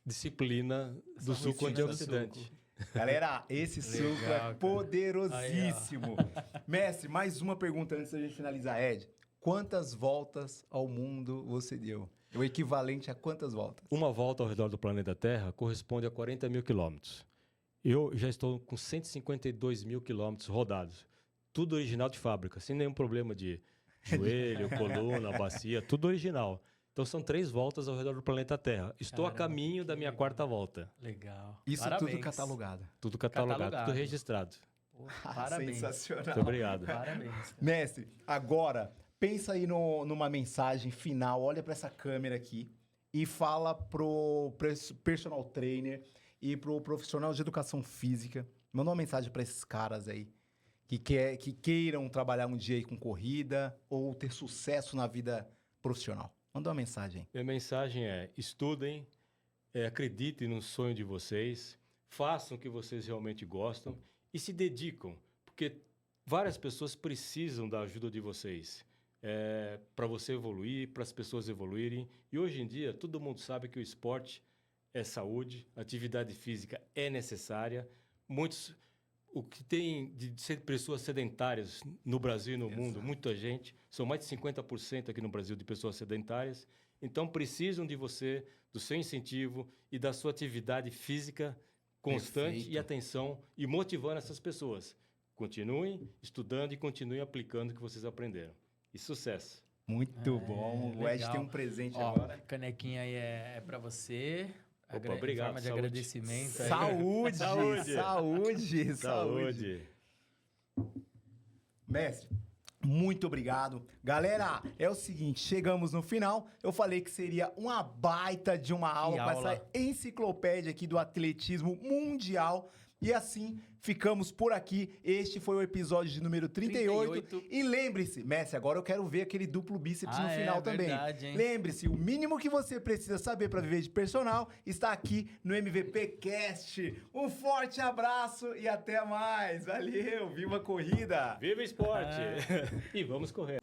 disciplina do suco antioxidante. Galera, esse suco Legal, é cara. poderosíssimo. Mestre, mais uma pergunta antes da gente finalizar. Ed, quantas voltas ao mundo você deu? O equivalente a quantas voltas? Uma volta ao redor do planeta Terra corresponde a 40 mil quilômetros. Eu já estou com 152 mil quilômetros rodados. Tudo original de fábrica, sem nenhum problema de joelho, coluna, bacia, tudo original. Então são 3 voltas ao redor do planeta Terra. Estou a caminho da minha 4ª volta. Legal. Isso Parabéns. tudo catalogado. Tudo catalogado, Catalogado. tudo registrado. Pô, parabéns. Sensacional. Muito obrigado. Parabéns. Cara. Mestre, agora pensa aí numa mensagem final, olha para essa câmera aqui e fala pro personal trainer e pro profissional de educação física. Manda uma mensagem para esses caras aí que queiram trabalhar um dia aí com corrida ou ter sucesso na vida profissional. Manda uma mensagem. Minha mensagem é: estudem, acreditem no sonho de vocês, façam o que vocês realmente gostam e se dedicam, porque várias pessoas precisam da ajuda de vocês para você evoluir, para as pessoas evoluírem. E hoje em dia, todo mundo sabe que o esporte é saúde, a atividade física é necessária. O que tem de pessoas sedentárias no Brasil e no mundo, muita gente, são mais de 50% aqui no Brasil de pessoas sedentárias, então precisam de você, do seu incentivo e da sua atividade física constante. Perfeito. E atenção, e motivando essas pessoas. Continuem estudando e continuem aplicando o que vocês aprenderam. E sucesso! Muito bom. O Ed legal. tem um presente Ó, agora. canequinha aí é para você. Opa, obrigado. Em forma de Saúde. agradecimento. aí. Saúde, Saúde. saúde, saúde. Saúde! Mestre, muito obrigado. Galera, é o seguinte, chegamos no final. Eu falei que seria uma baita de uma aula com essa enciclopédia aqui do atletismo mundial. E assim, ficamos por aqui. Este foi o episódio de número 38. E lembre-se, mestre, agora eu quero ver aquele duplo bíceps no final também. Verdade, hein? Lembre-se, o mínimo que você precisa saber para viver de personal está aqui no MVP Cast. Um forte abraço e até mais. Valeu, viva a corrida! Viva o esporte! E vamos correr!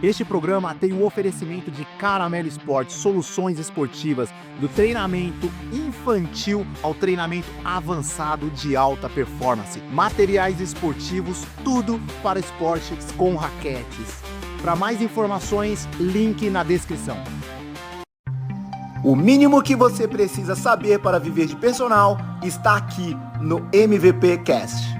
Este programa tem o oferecimento de Caramelo Esporte, soluções esportivas, do treinamento infantil ao treinamento avançado de alta performance. Materiais esportivos, tudo para esportes com raquetes. Para mais informações, link na descrição. O mínimo que você precisa saber para viver de personal está aqui no MVP Cast.